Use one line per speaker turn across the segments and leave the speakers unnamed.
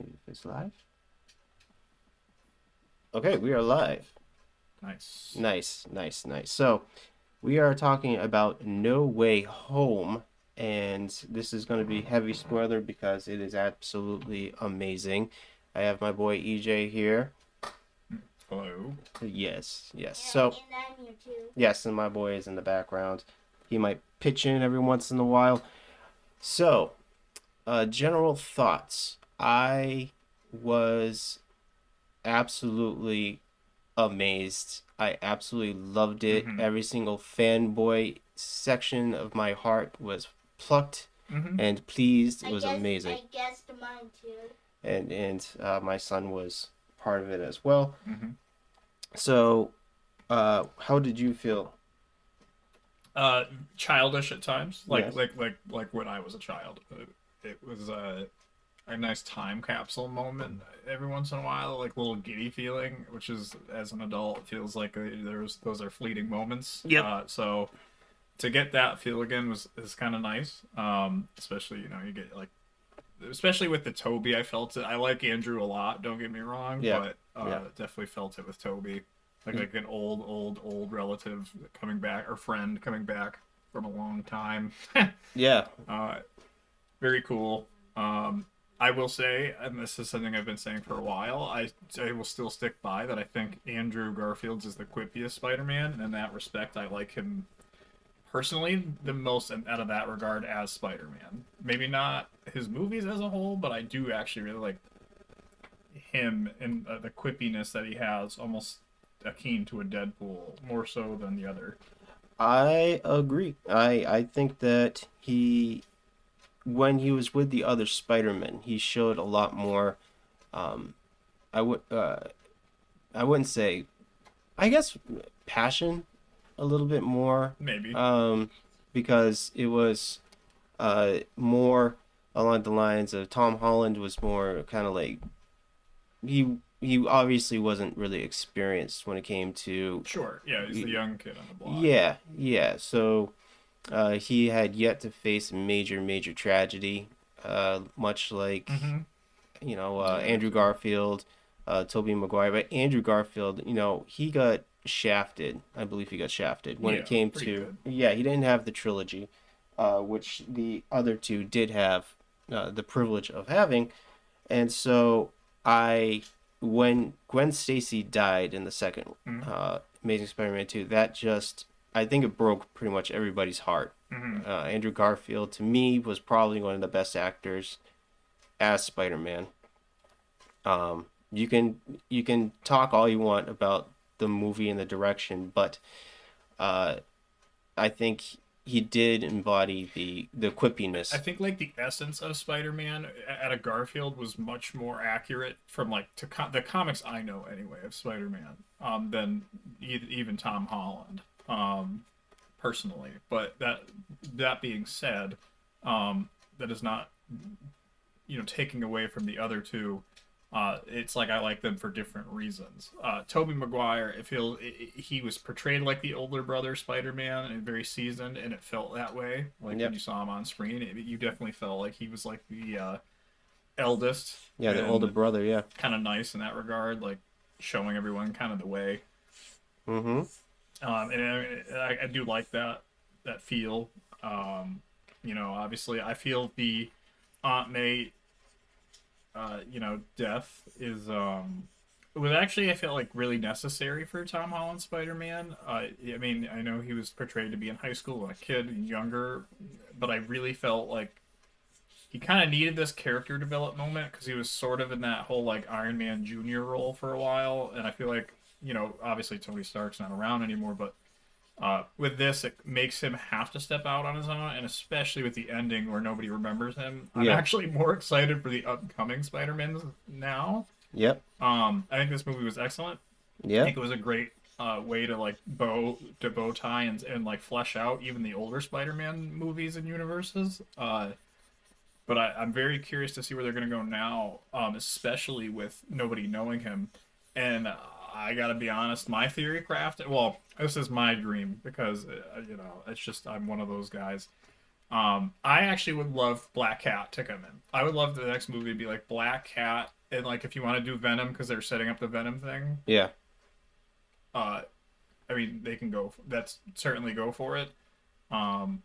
if it's live. Okay, we are live.
Nice.
Nice, nice, nice. So, we are talking about No Way Home, and this is going to be heavy spoiler because it is absolutely amazing. I have my boy EJ here.
Hello.
Yes, yes.
Yeah,
So,
and I'm here too.
yes, and my boy is in the background. He might pitch in every once in a while. So, general thoughts. I was absolutely amazed. I absolutely loved it.
Mm-hmm.
Every single fanboy section of my heart was plucked
Mm-hmm.
and pleased. It was amazing.
I guessed mine too.
And my son was part of it as well.
Mm-hmm.
So, how did you feel?
Childish at times,
Yes.
like when I was a child. It was a nice time capsule moment every once in a while, like little giddy feeling, which is as an adult feels like those are fleeting moments.
Yep.
So to get that feel again is kind of nice. Especially you get like especially with the Toby, I felt it. I like Andrew a lot. Don't get me wrong,
Yeah.
but
Yeah.
definitely felt it with Toby, like an old relative coming back or friend coming back from a long time.
Yeah.
uh, Very cool. I will say, and this is something I've been saying for a while, I will still stick by that. I think Andrew Garfield's is the quippiest Spider-Man, and in that respect, I like him personally the most out of that regard as Spider-Man. Maybe not his movies as a whole, but I do actually really like him and the quippiness that he has, almost akin to a Deadpool, more so than the other.
I agree. I think that when he was with the other Spider-Man, he showed a lot more. Um, I would I wouldn't say, I guess, passion a little bit more.
Maybe.
Because it was more along the lines of Tom Holland was more kind of like he obviously wasn't really experienced when it came to
Sure. Yeah, he's the young kid on the block.
yeah. So he had yet to face major tragedy, much like
Mm-hmm. The other
Andrew
two.
Garfield, Tobey Maguire. But Andrew Garfield, he got shafted. I believe he got shafted when it
Yeah,
came
pretty
to,
good.
yeah, he didn't have the trilogy, which the other two did have the privilege of having. And so I, when Gwen Stacy died in the second
Mm-hmm.
Amazing Spider-Man 2, that just, I think it broke pretty much everybody's heart.
Mm-hmm.
Andrew Garfield, to me, was probably one of the best actors as Spider-Man. You can talk all you want about the movie and the direction, but uh, I think he did embody the
I
quippiness.
think like the essence of Spider-Man at a Garfield was much more accurate from like the comics I know anyway of Spider-Man than even Tom Holland personally. But that being said, that is not taking away from the other two. It's like I like them for different reasons. Tobey Maguire, he was portrayed like the older brother Spider-Man and very seasoned, and it felt that way. Like when
Yep.
you saw him on screen, you definitely felt like he was like the eldest
Yeah, the older
and
brother. Yeah.
kind of nice in that regard, like showing everyone kind of the way.
Mm-hmm.
And I do like that feel. Obviously, I feel the Aunt May death is it was actually I felt like really necessary for Tom Holland Spider Man. I mean, I know he was portrayed to be in high school and a kid younger, but I really felt like he kind of needed this character development moment because he was sort of in that whole like Iron Man Junior role for a while, and I feel like obviously Tony Stark's not around anymore, but with this, it makes him have to step out on his own, and especially with the ending where nobody remembers him. I'm
Yeah.
actually more excited for the upcoming Spider-Mans now.
Yep.
I think this movie was excellent. I
Yep.
think it was a great way to like bow tie and like flesh out even the older Spider-Man movies and universes. But I'm very curious to see where they're going to go now, especially with nobody knowing him. And I got to be honest, my theory craft, well, this is my dream because, it's just, I'm one of those guys. I actually would love Black Cat to come in. I would love the next movie to be like Black Cat, and like if you want to do Venom because they're setting up the Venom thing,
Yeah.
uh, I mean they can go. That's certainly go for it. Um,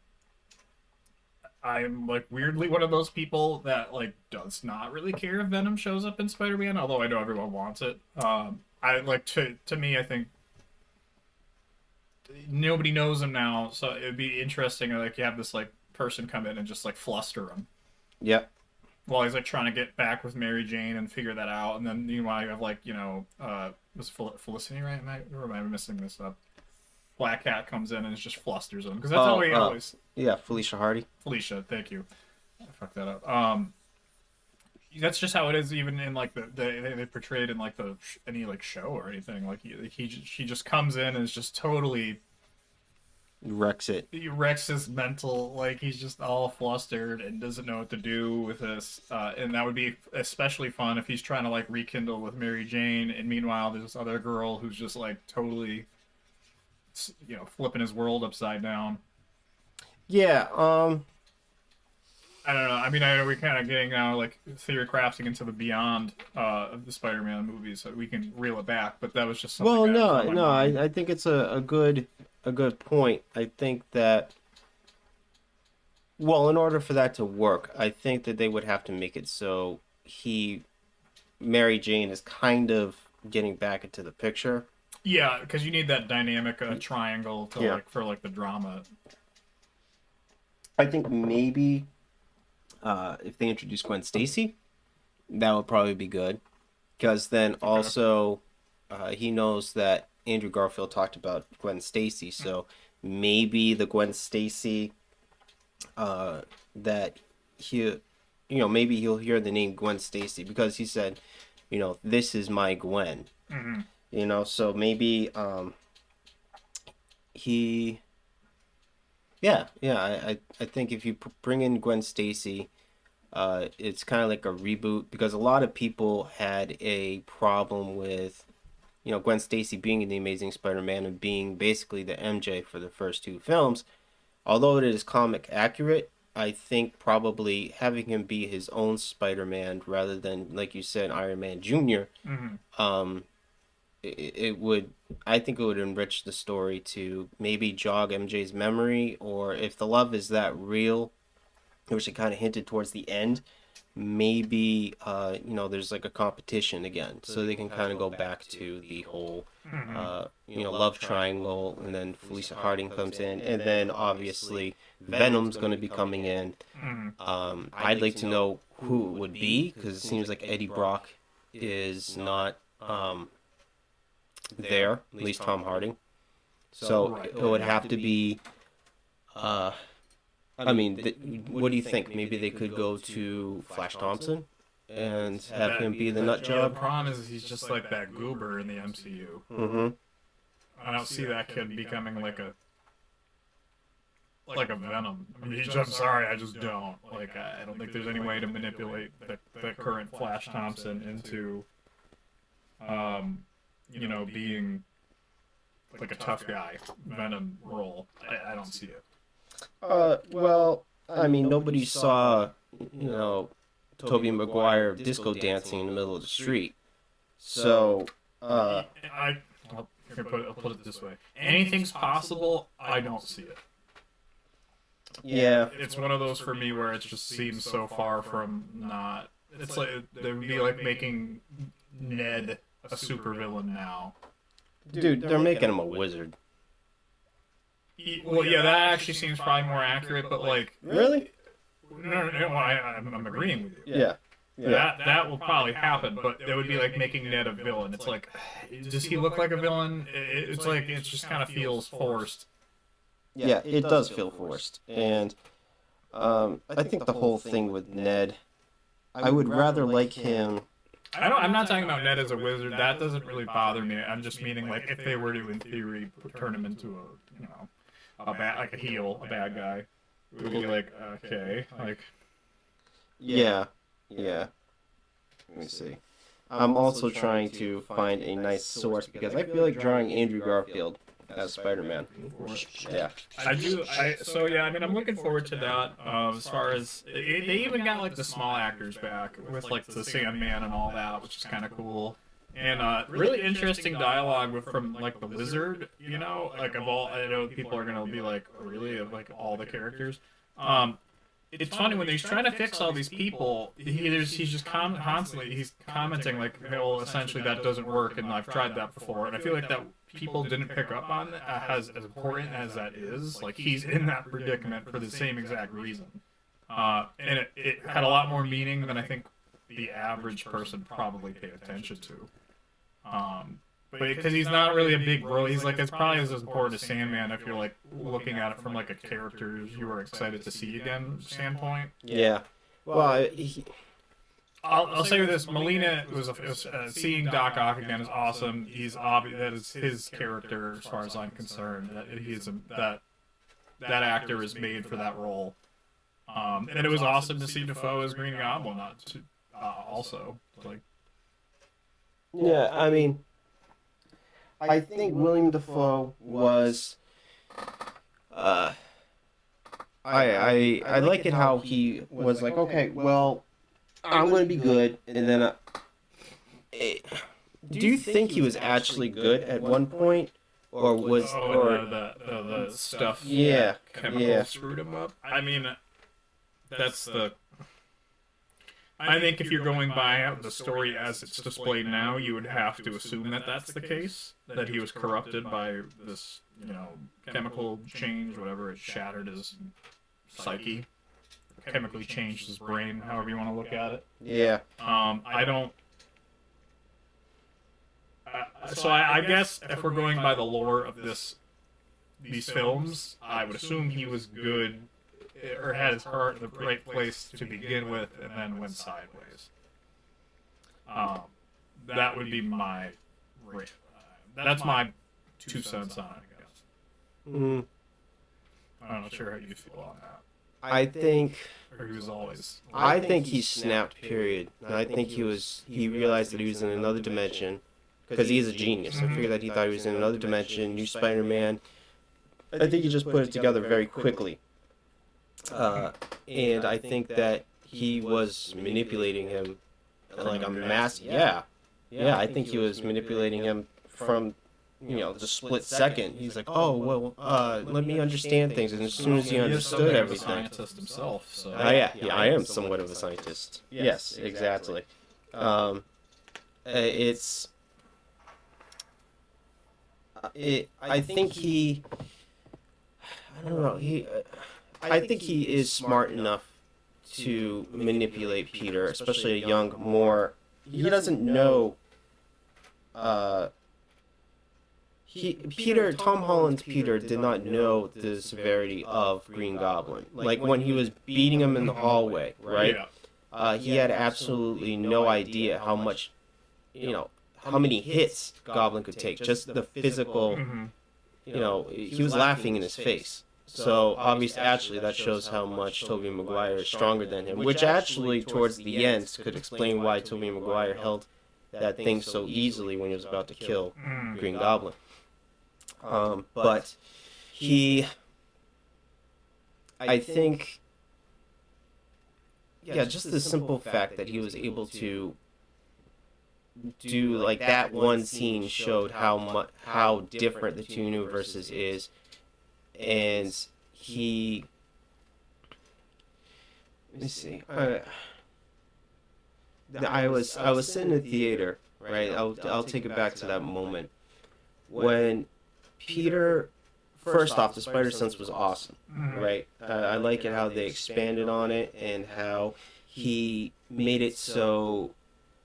I'm like weirdly one of those people that like does not really care if Venom shows up in Spider-Man, although I know everyone wants it. I like to me, I think nobody knows him now, so it'd be interesting. Like you have this like person come in and just like fluster him
Yep.
while he's like trying to get back with Mary Jane and figure that out, and then meanwhile you have like was Felicity right? Or am I messing this up? Black Cat comes in and just flusters him because that's how he always.
Yeah, Felicia Hardy.
Felicia, thank you. I fucked that up. That's just how it is, even in like they portrayed in like any like show or anything. Like she just comes in and is just totally
Wrecks it.
he wrecks his mental, like he's just all flustered and doesn't know what to do with this. And that would be especially fun if he's trying to like rekindle with Mary Jane, and meanwhile there's this other girl who's just like totally, flipping his world upside down.
Yeah.
I don't know. I mean, I know we're kind of getting now like theory crafting into the beyond of the Spider-Man movies, so we can reel it back. But that was just something.
Well,
that was on my
no.
mind.
I think it's a good point. I think that. Well, in order for that to work, I think that they would have to make it so Mary Jane is kind of getting back into the picture.
Yeah, because you need that dynamic triangle to
Yeah.
like for like the drama.
I think maybe if they introduce Gwen Stacy, that would probably be good. Because then also he knows that Andrew Garfield talked about Gwen Stacy, so maybe the Gwen Stacy that maybe he'll hear the name Gwen Stacy because he said, this is my Gwen.
Mm-hmm.
So maybe he. Yeah, I think if you bring in Gwen Stacy, it's kind of like a reboot because a lot of people had a problem with, Gwen Stacy being in The Amazing Spider-Man and being basically the MJ for the first two films. Although it is comic accurate, I think probably having him be his own Spider-Man rather than, like you said, Iron Man Jr.,
Mm-hmm.
I think it would enrich the story to maybe jog MJ's memory, or if the love is that real, which it kind of hinted towards the end, maybe there's like a competition again, so they can kind of go back to the whole love triangle, and then Felicia Harding comes in, and then obviously Venom's going to be coming in.
Mm-hmm.
I'd like to know who it would be because it seems like Eddie Brock is not there, at least Tom Harding. So
Right.
it would have to be. What do you think? Maybe they could go to Flash Thompson and have him be the nut
The
job.
problem is he's just like that goober in the MCU.
Mm-hmm.
I don't see that kid becoming like a Venom. I mean, I'm sorry, I just don't. Like, I don't think there's any way to manipulate the current Flash Thompson into, being like a tough guy Venom role. I don't see it.
Well, I mean, nobody saw, Tobey Maguire disco dancing in the middle of the street. So,
I'll put it this way: anything's possible. I don't see it.
yeah.
It's one of those for me where it just seems so far from not. It's like they would be like making Ned a supervillain now.
Dude, they're making him a wizard.
Well, yeah, that actually seems probably more accurate, but like,
Really?
no, I'm agreeing with you.
Yeah.
That will probably happen, but it would be like making Ned a villain. It's like, does he look like a villain? It's like it just kind of feels forced.
Yeah, it does feel forced. And I think the whole thing with Ned, I would rather like him.
I'm not talking about Ned as a wizard. That doesn't really bother me. I'm just meaning like if they were to, in theory, turn him into a bad guy, it would be like okay, like
Yeah. Let me see. I'm also trying to find a nice source because I feel like drawing Andrew Garfield as Spider-Man. Yeah.
I mean, I'm looking forward to that. As far as they even got like the small actors back with like the Sandman and all that, which is kind of cool. And really interesting dialogue from like the Lizard. You know, like of all, I know people are gonna be like, oh, really, of like all the characters. It's funny when he's trying to fix all these people. He's just constantly he's commenting like, well, essentially that doesn't work, and I've tried that before. And I feel like that people didn't pick up on as important as that is. Like he's in that predicament for the same exact reason, and it had a lot more meaning than I think the average person probably paid attention to. But because he's not really a big bro, he's like it's probably as important as Sandman if you're like looking at it from like a character you were excited to see again standpoint.
Yeah. Well,
I'll say this: Molina seeing Doc Ock again is awesome. He's obvious that is his character as far as I'm concerned. That actor is made for that role. And it was awesome to see Defoe as Green Goblin. Also, like,
yeah. I mean, I think William Dafoe was. I like it how he was like, okay, well, I'm going to be good, and then. Do you think he was actually good at one point, or was
the stuff?
Yeah,
chemical screwed him up. I mean, I think if you're going by the story as it's displayed now, you would have to assume that that's the case. That he was corrupted by this, chemical change, whatever. It shattered his psyche, chemically changed his brain, however you want to look at it.
Yeah.
I don't. So I guess if we're going by the lore of these films, I would assume he was good, or had his heart in the right place to begin with, and then went sideways. That would be my rate. That's my 2 cents on it, I guess.
Mm,
I'm not sure how you feel on that.
I think.
Or he was always.
I think he snapped. Period. And I think he realized that he was in another dimension, because he is a genius. I figured that he thought he was in another dimension. New Spider-Man. I think he just put it together very quickly. And I think that he was manipulating him like a mass. Yeah. I think he was manipulating him from, the split second. He's like, oh, well, let me understand things. And as soon as he understood everything.
He's a scientist himself, so.
Yeah, I am somewhat of a scientist. Yes, exactly. I think he. I don't know. I think he is smart enough to manipulate Peter, especially a young, more. He doesn't know. Tom Holland's Peter did not know the severity of Green Goblin. Like when he was beating him in the hallway, right? He had absolutely no idea how much, how many hits Goblin could take. Just the physical, he was laughing in his face. So obviously, actually, that shows how much Tobey Maguire is stronger than him. Which actually, towards the end, could explain why Tobey Maguire held that thing so easily when he was about to kill Green Goblin. But I think, just the simple fact that he was able to do like that one scene showed how different the two universes is. And let me see. I was sitting in the theater, right? I'll take it back to that moment when Peter. First off, the spider sense was awesome, right? I like it how they expanded on it and how he made it so.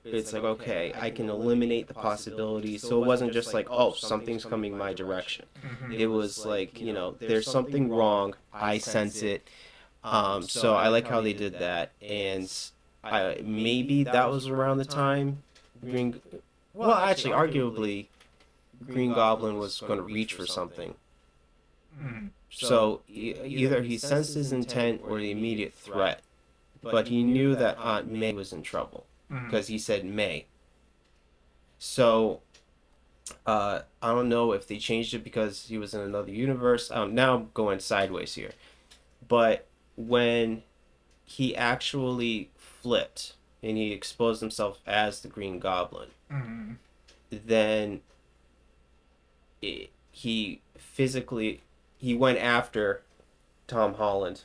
It's like, okay, I can eliminate the possibilities. So it wasn't just like, oh, something's coming my direction. It was like, there's something wrong. I sense it. So I like how they did that. And maybe that was around the time actually, arguably, Green Goblin was going to reach for something. So either he sensed his intent or the immediate threat. But he knew that Aunt May was in trouble. Because he said May. So I don't know if they changed it because he was in another universe. Now I'm going sideways here. But when he actually flipped and he exposed himself as the Green Goblin,
Mm-hmm.
then he physically he went after Tom Holland.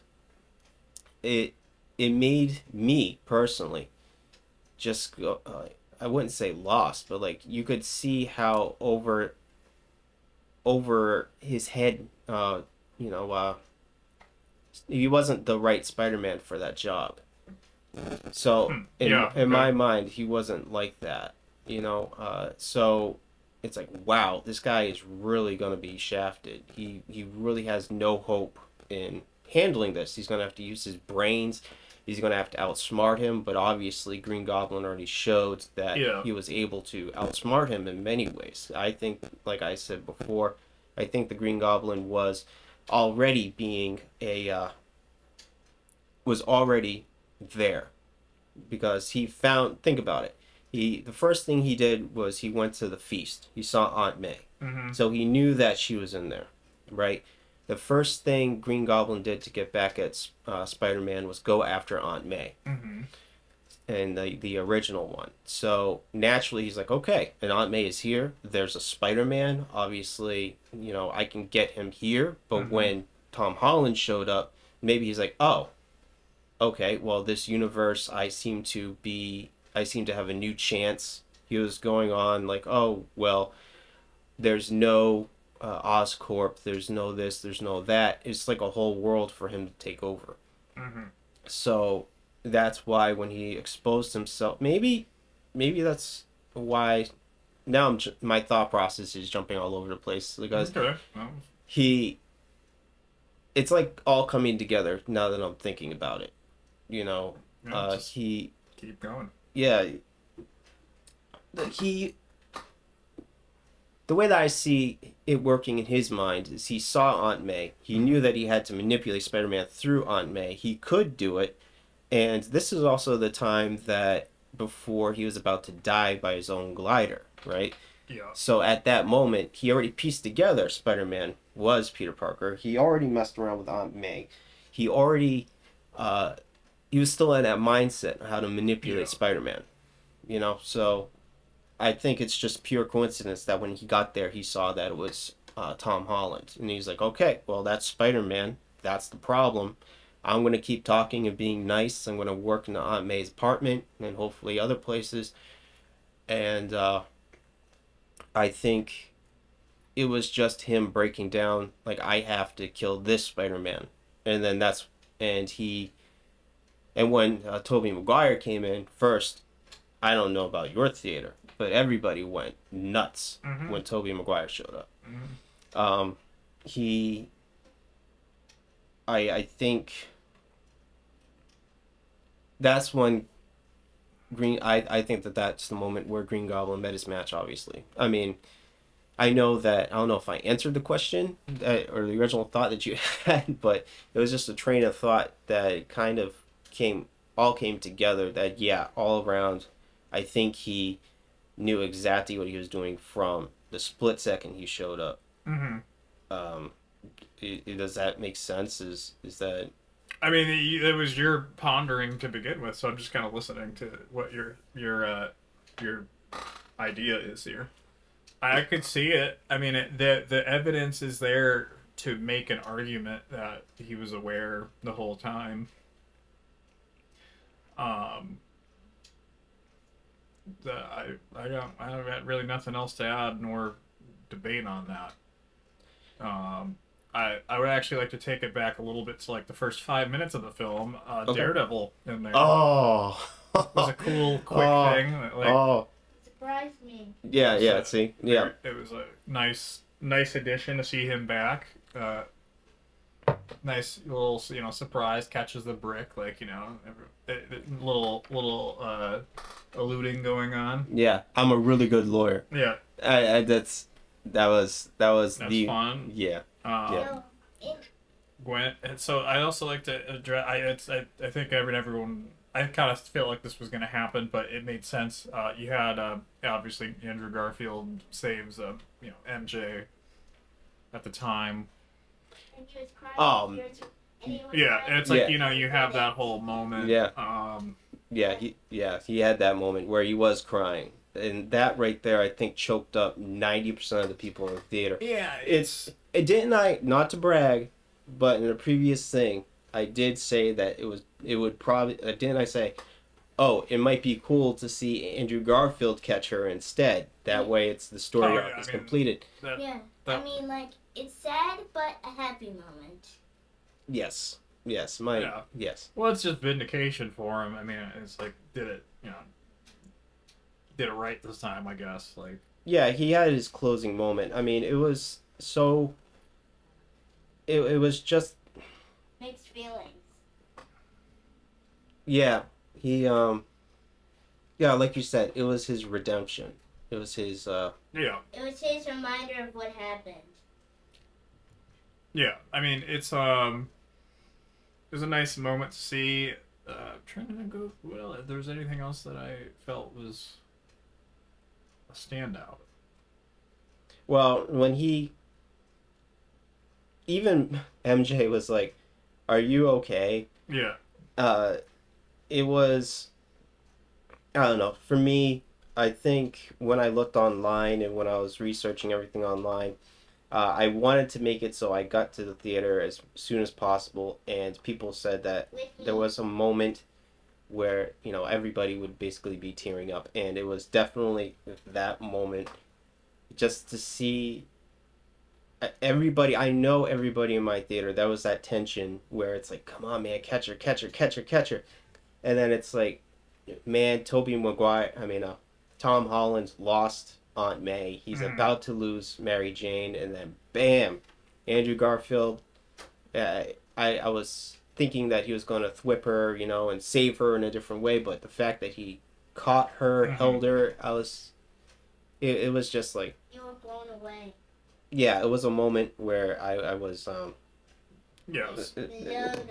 It it made me personally just go. I wouldn't say lost, but like you could see how over his head. You know, he wasn't the right Spider-Man for that job. So
Yeah.
in
Okay.
my mind, he wasn't like that. So it's like, wow, this guy is really gonna be shafted. He really has no hope in handling this. He's gonna have to use his brains. He's gonna have to outsmart him. But obviously, Green Goblin already showed that
Yeah.
he was able to outsmart him in many ways. I think, like I said before, I think the Green Goblin already being a was already there because he found. Think about it. The first thing he did was he went to the feast. He saw Aunt May,
Mm-hmm.
so he knew that she was in there, right? The first thing Green Goblin did to get back at Spider-Man was go after Aunt May,
Mm-hmm.
and the original one. So naturally, he's like, okay, and Aunt May is here. There's a Spider-Man. Obviously, I can get him here. But
Mm-hmm.
when Tom Holland showed up, maybe he's like, oh, okay, well, this universe, I seem to have a new chance. He was going on like, oh, well, there's no Oscorp, there's no this, there's no that. It's like a whole world for him to take over.
Mm-hmm.
So that's why when he exposed himself, maybe that's why now my thought process is jumping all over the place because
Okay. Well,
he, it's like all coming together now that I'm thinking about it. You know,
just
he,
keep going.
yeah, he, the way that I see it working in his mind is he saw Aunt May. He knew that he had to manipulate Spider-Man through Aunt May. He could do it. And this is also the time that before he was about to die by his own glider, right?
Yeah.
So at that moment, he already pieced together Spider-Man was Peter Parker. He already messed around with Aunt May. He already, uh, he was still in that mindset of how to manipulate
Yeah.
Spider-Man, So I think it's just pure coincidence that when he got there, he saw that it was Tom Holland, and he's like, okay, well, that's Spider-Man. That's the problem. I'm gonna keep talking and being nice. I'm gonna work in Aunt May's apartment and hopefully other places. And I think it was just him breaking down, like, I have to kill this Spider-Man, and then and he, and when Tobey Maguire came in first, I don't know about your theater, but everybody went nuts
Mm-hmm.
when Tobey Maguire showed up.
Mm-hmm.
He, I think that's when I think that's the moment where Green Goblin met his match. Obviously, I mean, I know that I don't know if I answered the question or the original thought that you had, but it was just a train of thought that kind of came together. That yeah, all around, I think he knew exactly what he was doing from the split second he showed up.
Mm-hmm.
Um, does that make sense? Is that
I mean, it was your pondering to begin with, so I'm just kind of listening to what your idea is here. I could see it. I mean, the evidence is there to make an argument that he was aware the whole time. Um, I don't got really nothing else to add nor debate on that. I would actually like to take it back a little bit to like the first 5 minutes of the film.
okay?
Daredevil in there
Oh,
was a cool, quick
oh,
thing. That, like,
oh,
Surprised me.
yeah, yeah.
so
See, yeah,
it was a nice addition to see him back. Nice little surprise, catches the brick, like little alluding going on.
yeah. I'm a really good lawyer.
Yeah,
That was
that's
the
fun.
yeah. Yeah.
No,
Gwen. And so I also like to address. I think everyone I kind of feel like this was going to happen, but it made sense. You had obviously Andrew Garfield saves MJ at the time.
And he was crying.
Um,
And he was
Yeah,
crying.
it's like
Yeah.
you have that whole moment.
Yeah. He had that moment where he was crying, and that right there, I think, choked up 90% of the people in the theater.
Yeah,
It didn't I not to brag, but in a previous thing, I did say that it would probably didn't I say, oh, it might be cool to see Andrew Garfield catch her instead. That way, it's the story
Oh,
arc
yeah,
is
I mean,
completed.
Yeah.
that-
I mean, like, it's sad, but a happy moment.
Yes, yes, yes.
Well, it's just vindication for him. I mean, it's like did it right this time, I guess. Like,
Yeah, he had his closing moment. I mean, it was so. It was just
Mixed feelings.
yeah. Yeah, like you said, it was his redemption. It was his
yeah,
It was his reminder of what happened.
yeah. I mean, it was a nice moment to see. I'm trying to think of if there's anything else that I felt was a standout.
well, when he even MJ was like, "Are you okay?"
Yeah,
It was I don't know. For me, I think when I looked online and when I was researching everything online, I wanted to make it so I got to the theater as soon as possible, and people said that
With me.
there was a moment where everybody would basically be tearing up, and it was definitely that moment just to see everybody. I know everybody in my theater. That was that tension where it's like, come on, man, catch her, catch her, catch her, catch her, and then it's like, man, Tom Holland's lost Aunt May. He's about to lose Mary Jane, and then bam, Andrew Garfield. I was thinking that he was going to thwip her, and save her in a different way, but the fact that he caught her, held her, it was just like,
You were blown away.
yeah, it was a moment where I was
yeah. It was,
Blown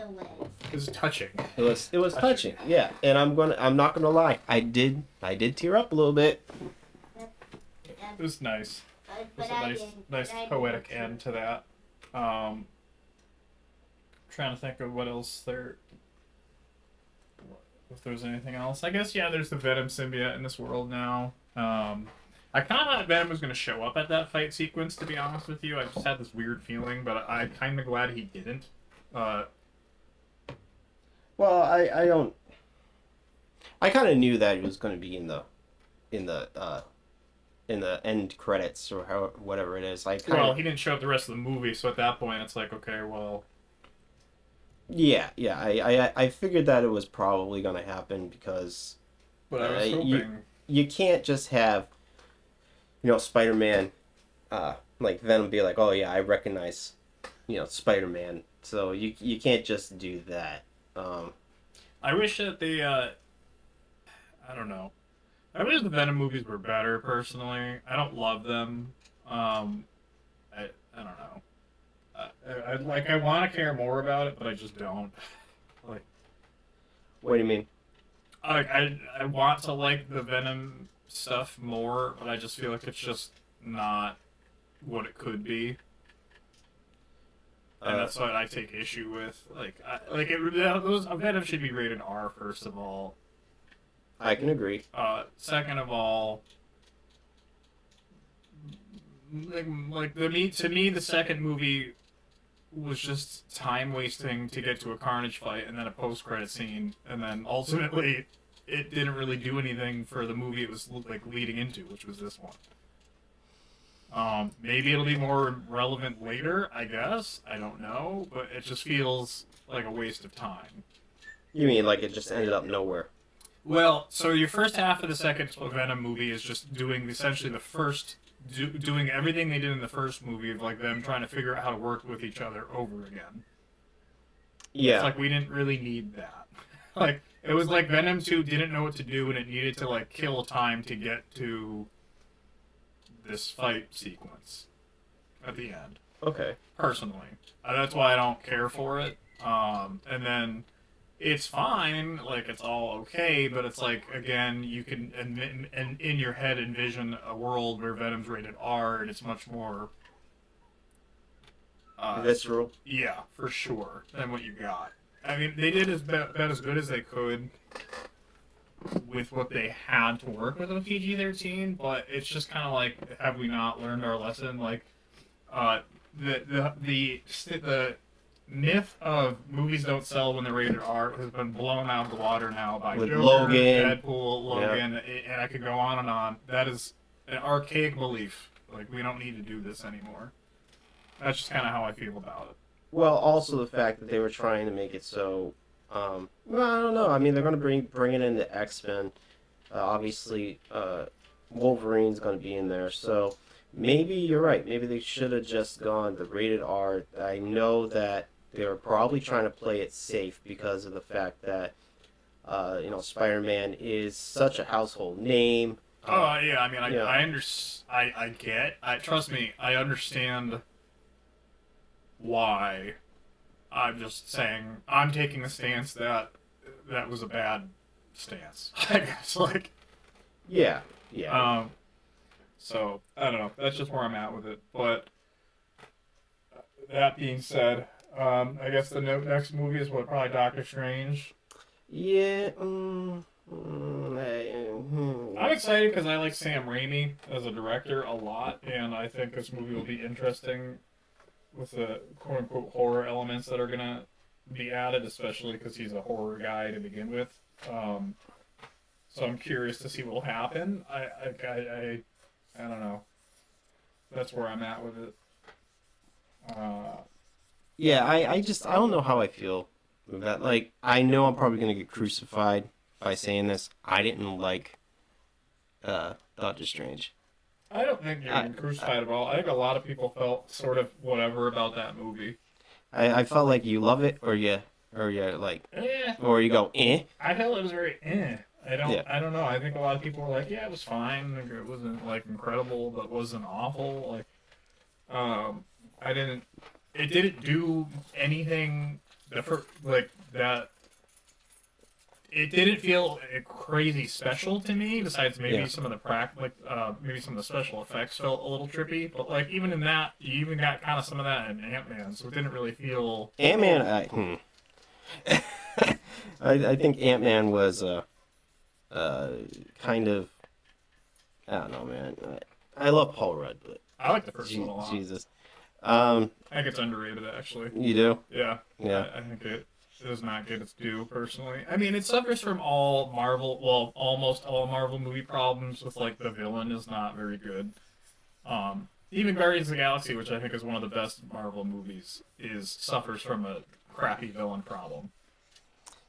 away.
it was touching.
it was touching, yeah, and I'm not gonna lie, I did tear up a little bit.
It was nice. It was
But
a
I
nice,
didn't.
nice
I didn't
poetic
too.
end to that. Trying to think of what else there. If there's anything else, I guess there's the Venom symbiote in this world now. I kind of thought Venom was going to show up at that fight sequence. To be honest with you, I just had this weird feeling, but I'm kind of glad he didn't.
Well, I don't. I kind of knew that he was going to be in the end credits or whatever it is.
Well, he didn't show up the rest of the movie, so at that point, it's like, okay, well,
yeah. I figured that it was probably going to happen because
but I was hoping.
you can't just have Spider-Man, like Venom be like, oh yeah, I recognize Spider-Man. So you can't just do that.
I wish that they, I don't know. I wish the Venom movies were better, personally. I don't love them. I don't know. I want to care more about it, but I just don't. Like,
What do you mean?
I want to like the Venom stuff more, but I just feel like it's just not what it could be. And that's what I take issue with. Those Venom should be rated R, first of all.
I can agree.
Second of all, to me, the second movie was just time wasting to get to a Carnage fight and then a post credit scene, and then ultimately, it didn't really do anything for the movie it was leading into, which was this one. Maybe it'll be more relevant later, I guess. I don't know, but it just feels like a waste of time.
You mean like it just ended up nowhere?
Well, so your first half of the second Venom movie is just doing essentially the first, doing everything they did in the first movie of them trying to figure out how to work with each other over again.
Yeah.
It's like we didn't really need that. It was like Venom 2 didn't know what to do and it needed to kill time to get to this fight sequence at the end.
Okay.
Personally, that's why I don't care for it. And then it's fine, like it's all okay, but it's like again, you can and in your head envision a world where Venom's rated R and it's much more,
Visceral.
yeah, for sure, than what you got. I mean, they did about as good as they could with what they had to work with on PG-13, but it's just kind of like, have we not learned our lesson? Like, uh, the myth of movies don't sell when they're rated R has been blown out of the water now by
With
Joker,
Logan.
Deadpool, Logan, and I could go on and on. That is an archaic belief. Like, we don't need to do this anymore. That's just kind of how I feel about it.
Well, also the fact that they were trying to make it so. Well, I don't know. I mean, they're going to bring it into X-Men. Obviously, Wolverine's going to be in there. So maybe you're right. Maybe they should have just gone the rated R. I know that they were probably trying to play it safe because of the fact that, Spider-Man is such a household name.
Oh yeah, I mean,
yeah.
Trust me, I understand why. I'm just saying, I'm taking a stance that was a bad stance. I guess, like,
Yeah, yeah.
so I don't know. That's just where I'm at with it. But that being said, I guess the next movie is probably Doctor Strange.
Yeah.
I'm excited because I like Sam Raimi as a director a lot, and I think this movie will be interesting with the quote-unquote horror elements that are going to be added, especially because he's a horror guy to begin with. So I'm curious to see what will happen. I don't know. That's where I'm at with it.
Yeah, I don't know how I feel with that. Like, I know I'm probably gonna get crucified by saying this. I didn't like Doctor Strange.
I don't think you're getting crucified at all. I think a lot of people felt sort of whatever about that movie.
I felt like you love it or you like
Eh.
or you go eh.
I felt it was very eh. I don't know. I think a lot of people were like, yeah, it was fine. Like, it wasn't like incredible, but wasn't awful. Like, it didn't do anything like that. It didn't feel crazy special to me. Besides maybe some of the maybe some of the special effects felt a little trippy. But like even in that, you even got kind of some of that in Ant-Man, so it didn't really feel.
Ant-Man. I think Ant-Man was kind of, I don't know, man. I love Paul Rudd, but
I like the first one a lot.
Jesus.
I think it's underrated, actually.
You do?
Yeah.
Yeah.
I think it does not get its due, personally. I mean, it suffers from almost all Marvel movie problems with, like, the villain is not very good. Even Guardians of the Galaxy, which I think is one of the best Marvel movies, suffers from a crappy villain problem.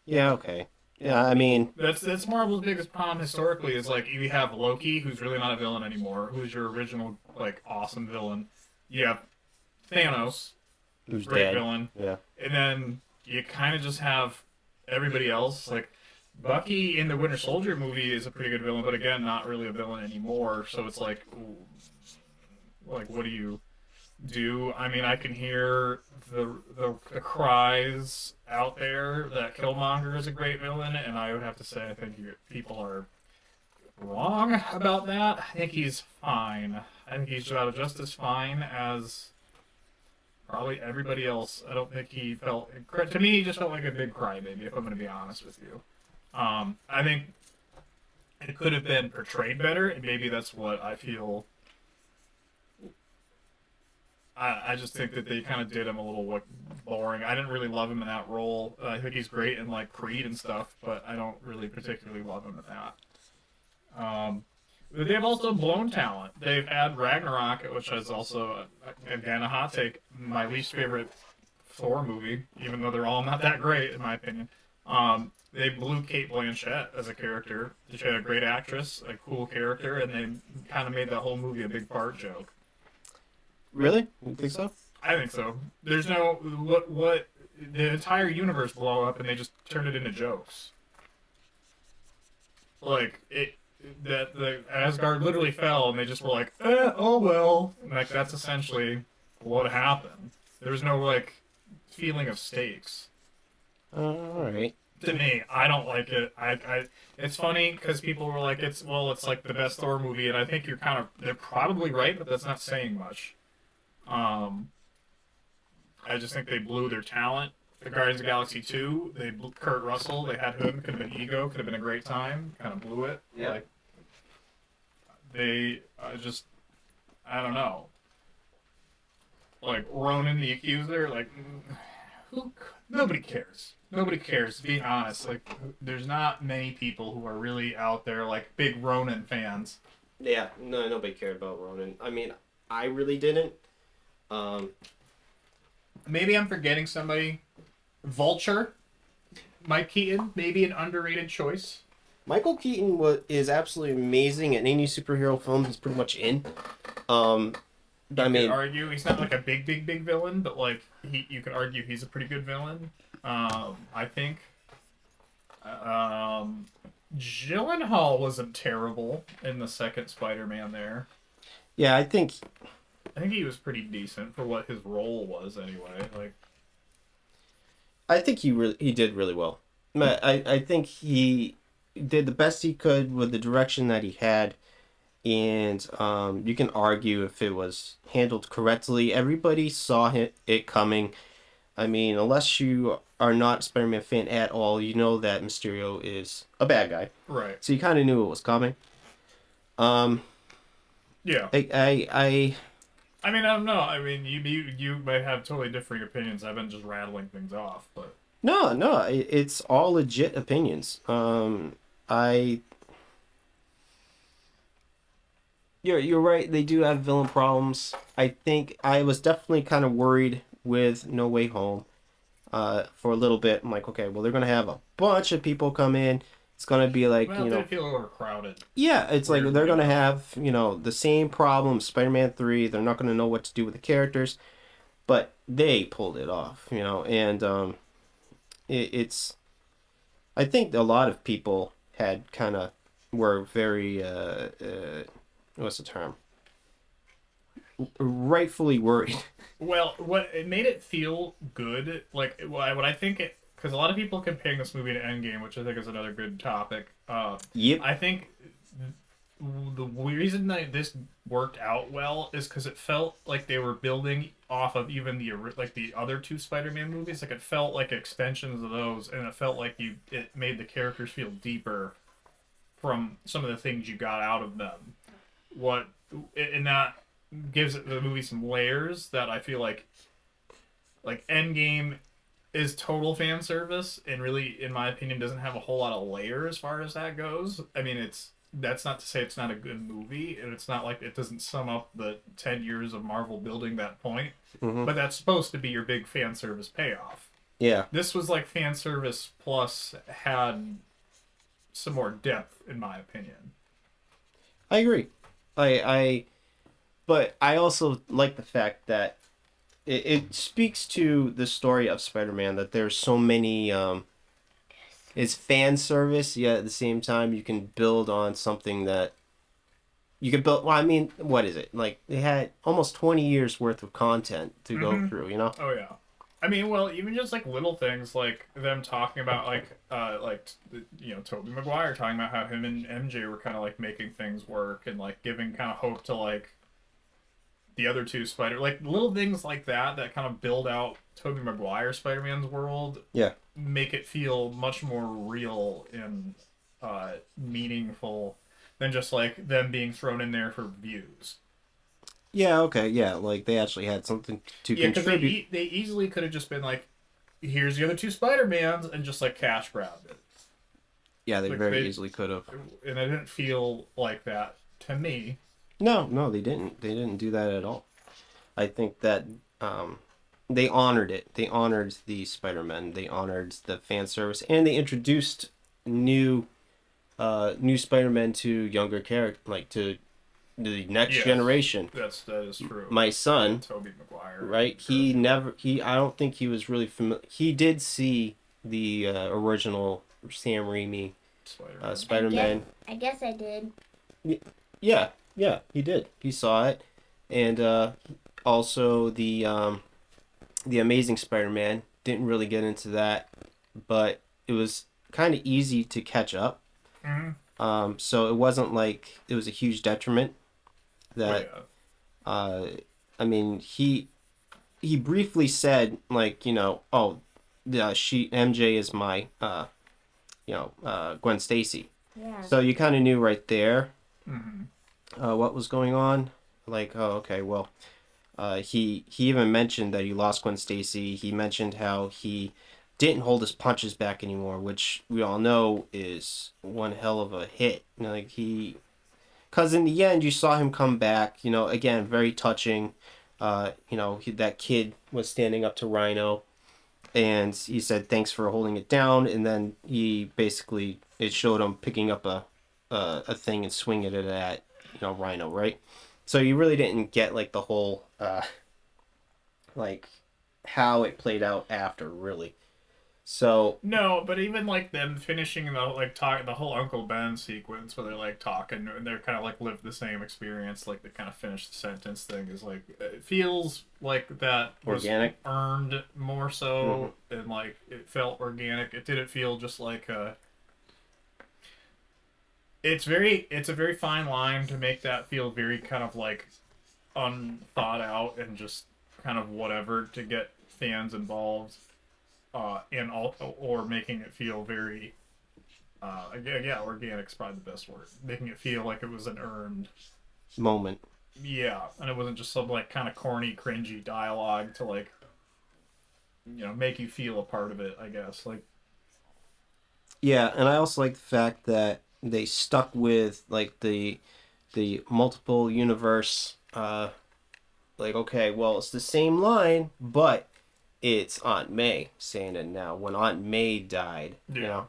Yeah, okay. Yeah, I mean...
That's Marvel's biggest problem historically, is, like, you have Loki, who's really not a villain anymore, who's your original, like, awesome villain. You have Thanos,
who's
great
dead.
villain.
Yeah.
And then you kind of just have everybody else. Like, Bucky in the Winter Soldier movie is a pretty good villain, but again, not really a villain anymore. So it's like, ooh, like, what do you do? I mean, I can hear the cries out there that Killmonger is a great villain, and I would have to say I think people are wrong about that. I think he's fine. I think he's about just as fine as probably everybody else. I don't think he felt... To me, he just felt like a big crybaby, if I'm going to be honest with you. I think it could have been portrayed better, and maybe that's what I feel... I just think that they kind of did him a little boring. I didn't really love him in that role. I think he's great in, like, Creed and stuff, but I don't really particularly love him in that. But they've also blown talent. They've had Ragnarok, which is also, again, a hot take, my least favorite Thor movie, even though they're all not that great, in my opinion. They blew Cate Blanchett as a character. She had a great actress, a cool character, and they kind of made that whole movie a big fart joke.
Really? You think so?
I think so. There's no... What the entire universe blew up, and they just turned it into jokes. Like, that the Asgard literally fell, and they just were like, oh well. And, like, that's essentially what happened. There was no, like, feeling of stakes.
Alright.
to me. I don't like it. It's funny because people were like, it's like the best Thor movie, and I think they're probably right, but that's not saying much. Um, I just think they blew their talent. The Guardians of the Galaxy 2, they blew Kurt Russell, they had him, could have been Ego, could have been a great time, kind of blew it.
Yeah.
Like, I don't know. Like, Ronan the Accuser, like, nobody cares. Nobody cares, being honest. Like, there's not many people who are really out there, like, big Ronan fans.
Yeah, no, nobody cared about Ronan. I mean, I really didn't.
Maybe I'm forgetting somebody. Vulture, Mike Keaton, maybe an underrated choice.
Michael Keaton is absolutely amazing in any superhero film he's pretty much in. I mean,
You could argue he's not like a big villain, but like you could argue he's a pretty good villain. I think. Gyllenhaal wasn't terrible in the second Spider-Man. There,
yeah, I think
he was pretty decent for what his role was anyway. Like,
he did really well. I think he did the best he could with the direction that he had, and you can argue if it was handled correctly. Everybody saw it coming. I mean, unless you are not a Spider-Man fan at all, you know that Mysterio is a bad guy.
right?
So you kind of knew it was coming.
Yeah.
I
mean, I don't know. I mean, you might have totally differing opinions. I've been just rattling things off, but
no, it's all legit opinions. You're right. They do have villain problems. I think I was definitely kind of worried with No Way Home, for a little bit. I'm like, okay, well, they're gonna have a bunch of people come in. It's gonna be like,
well, they feel overcrowded.
yeah, it's like
Weirdly
they're gonna
enough.
have the same problem. Spider-Man 3. They're not gonna know what to do with the characters, but they pulled it off. And it's. I think a lot of people had kind of were very what's the term? Rightfully worried.
Well, what it made it feel good, like what I think it, because a lot of people comparing this movie to Endgame, which I think is another good topic.
Yep.
I think the reason that this worked out well is because it felt like they were building off of even the other two Spider-Man movies. Like it felt like extensions of those, and it felt like it made the characters feel deeper from some of the things you got out of them. And that gives the movie some layers that I feel like Endgame is total fan service and really, in my opinion, doesn't have a whole lot of layer as far as that goes. I mean, that's not to say it's not a good movie, and it's not like it doesn't sum up the 10 years of Marvel building that point,
Mm-hmm.
but that's supposed to be your big fan service payoff.
Yeah.
This was like fan service plus had some more depth, in my opinion.
I agree. But I also like the fact that it speaks to the story of Spider-Man that there's so many. It's fan service, yet at the same time you can build on something that you can build. Well, I mean, what is it? Like they had almost 20 years worth of content to go through.
Oh yeah. I mean, well, even just like little things like them talking about Tobey Maguire talking about how him and MJ were kind of like making things work and like giving kind of hope to like the other two little things like that kind of build out Tobey Maguire Spider-Man's world.
Yeah.
Make it feel much more real and meaningful than just like them being thrown in there for views.
Yeah. Okay. Yeah. Like they actually had something to contribute.
They easily could have just been like, here's the other two Spider-Mans, and just like cash grabbed it.
Yeah, they
Like,
very easily could have.
And it didn't feel like that to me.
No, they didn't. They didn't do that at all. I think that they honored it. They honored the Spider-Man. They honored the fan service, and they introduced new Spider-Man to younger character, like to the next
Yes.
generation.
That is true.
My son,
Tobey Maguire,
right? I don't think he was really familiar. He did see the original Sam Raimi
Spider-Man.
Spider-Man.
I guess I did.
Yeah, he did. He saw it, and also the Amazing Spider-Man. Didn't really get into that, but it was kind of easy to catch up. So it wasn't like it was a huge detriment that I mean he briefly said like, oh, she MJ is my Gwen Stacy.
Yeah.
So you kind of knew right there what was going on. Like, oh, okay, well, he even mentioned that he lost Gwen Stacy. He mentioned how he didn't hold his punches back anymore, which we all know is one hell of a hit. Like because in the end you saw him come back. Again, very touching. That kid was standing up to Rhino, and he said thanks for holding it down, and then it showed him picking up a thing and swinging it at Rhino, right? So you really didn't get like the whole like how it played out after, really. So
no, but even like them finishing the whole Uncle Ben sequence where they're like talking and they're kind of like live the same experience, like they kind of finish the sentence thing is like it feels like that was
organic,
earned more so, and like it felt organic. It didn't feel just like it's a very fine line to make that feel very kind of like unthought out and just kind of whatever to get fans involved. Or making it feel very, organic's probably the best word. Making it feel like it was an earned
moment.
Yeah, and it wasn't just some like kind of corny, cringy dialogue to like, make you feel a part of it. I guess like.
Yeah, and I also like the fact that they stuck with like the multiple universe. Like, okay, well, it's the same line, but it's Aunt May saying it now. When Aunt May died,
Yeah,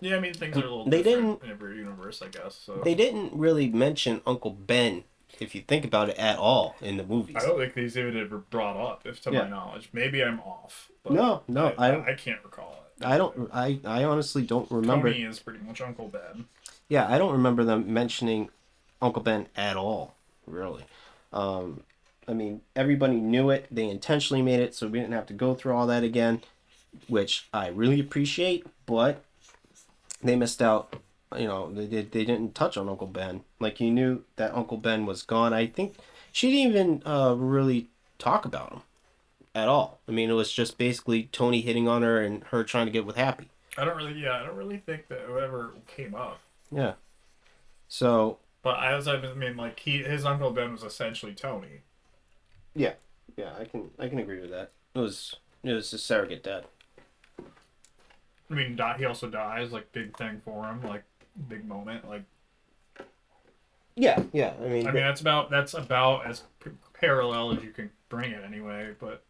I mean things are a little
They
different in every universe, I guess. So
they didn't really mention Uncle Ben, if you think about it, at all in the movies.
I don't think these even ever brought up, if to my knowledge. Maybe I'm off. But
No,
I can't recall it.
I honestly don't remember.
Tony is pretty much Uncle Ben.
Yeah, I don't remember them mentioning Uncle Ben at all, really. I mean, everybody knew it. They intentionally made it so we didn't have to go through all that again, which I really appreciate, but they missed out. They didn't touch on Uncle Ben. Like, you knew that Uncle Ben was gone. I think she didn't even really talk about him at all. I mean, it was just basically Tony hitting on her and her trying to get with Happy.
I don't really think that whoever came up.
Yeah. So.
But like his Uncle Ben was essentially Tony.
Yeah, I can agree with that. It was a surrogate dad.
I mean, he also dies, like big thing for him, like big moment, like.
Yeah. I mean,
that's about as parallel as you can bring it anyway, but.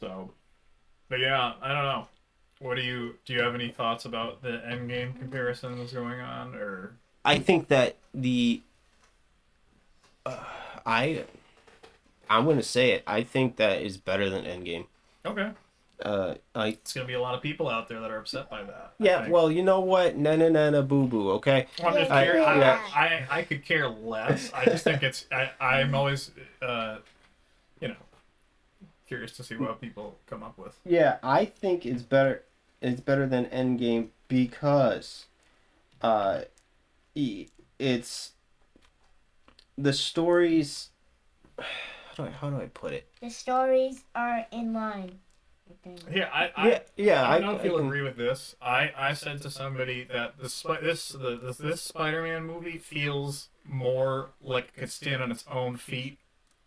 So, but yeah, I don't know. What do you have any thoughts about the Endgame comparison that's going on, or?
I think that I'm gonna say it. I think that is better than Endgame.
Okay.
It's
gonna be a lot of people out there that are upset by that.
Yeah. Well, you know what? Na boo boo. Okay.
Well, I'm just I could care less. I just think I'm always curious to see what people come up with.
Yeah, I think it's better. It's better than Endgame because, it's the stories. How do I put it?
The stories are in line.
Yeah, I don't know if you'll agree with this. I said to somebody that this Spider-Man movie feels more like it could stand on its own feet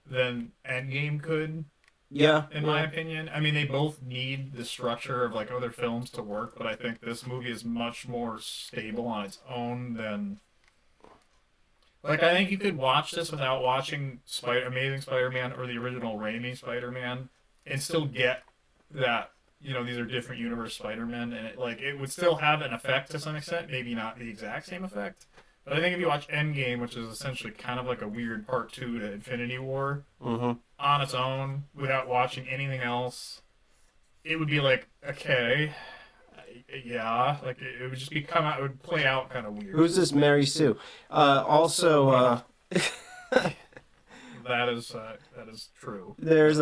than Endgame could.
Yeah,
in my opinion. I mean, they both need the structure of like other films to work, but I think this movie is much more stable on its own than. Like, I think you could watch this without watching Amazing Spider-Man or the original Raimi Spider-Man and still get that, these are different universe Spider-Man, and it would still have an effect to some extent, maybe not the exact same effect. But I think if you watch Endgame, which is essentially kind of like a weird part 2 to Infinity War, on its own, without watching anything else, it would be like, okay, yeah, like it would just it would play out kind of weird.
Who's this Mary Sue?
That is true.
There's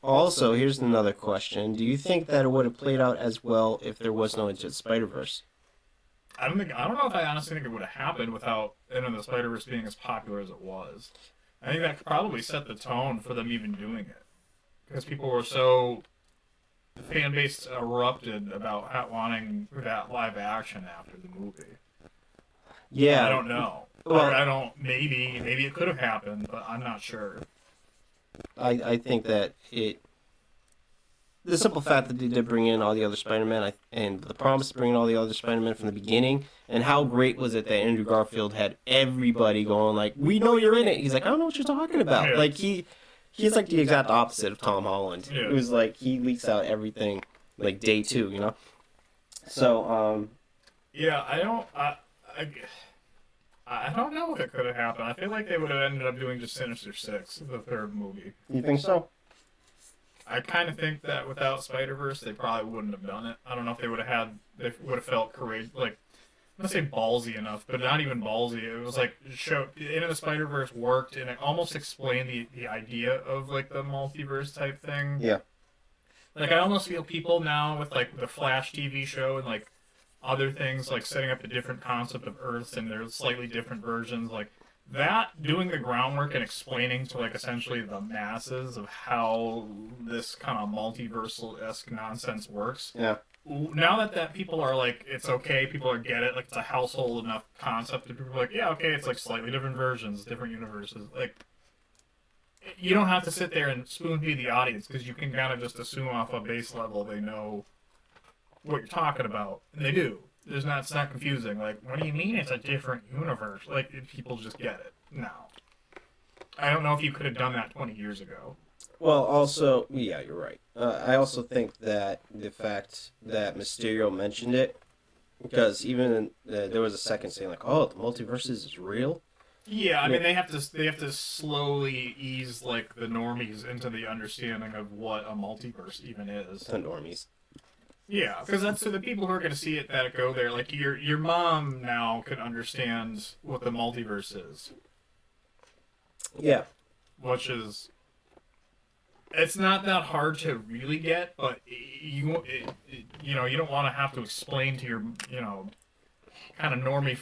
Also, here's another question: do you think that it would have played out as well if there was no Into the Spider-Verse?
I don't know if I honestly think it would have happened without Into the Spider-Verse being as popular as it was. I think that probably set the tone for them even doing it because people were so the fan base erupted about wanting that live action after the movie. I
Yeah.
don't know.
Well,
I don't. Maybe it could have happened, but I'm not sure.
I think that the simple fact that they did bring in all the other Spider-Man and the promise to bring in all the other Spider-Man from the beginning, and how great was it that Andrew Garfield had everybody going like, "We know you're in it." He's like, "I don't know what you're talking about."
Yeah.
Like he's like the exact opposite of Tom Holland.
Yeah.
It was like he leaks out everything like day two, you know. So
Yeah, I don't know if it could have happened. I feel like they would have ended up doing just Sinister Six, the third movie.
you think so?
I kind of think that without Spider-Verse, they probably wouldn't have done it. I don't know if they would have felt courageous, like, I'm not saying ballsy enough, but not even ballsy. It was like, Into the Spider-Verse worked, and it almost explained the idea of, like, the multiverse type thing.
Yeah.
Like, I almost feel people now with, like, the Flash TV show and, like, other things, like setting up a different concept of Earths and there's slightly different versions, like, that doing the groundwork and explaining to like essentially the masses of how this kind of multiversal-esque nonsense works.
Yeah.
Now that people are like, it's okay, people are get it, like it's a household enough concept that people are like, yeah, okay, it's like slightly different versions, different universes. Like, you don't have to sit there and spoon feed the audience because you can kind of just assume off a base level they know what you're talking about, and they do. It's not confusing. Like, what do you mean it's a different universe? Like, people just get it now. I don't know if you could have done that 20 years ago.
Well, also, yeah, you're right. I also think that the fact that Mysterio mentioned it, because even there was a second saying like, "Oh, the multiverse is real."
Yeah, I mean they have to slowly ease like the normies into the understanding of what a multiverse even is.
The normies.
Yeah, because that's so the people who are going to see it that go there. Like your mom now can understand what the multiverse is,
Yeah.
which is it's not that hard to really get, but you know you don't want to have to explain to your kind of normie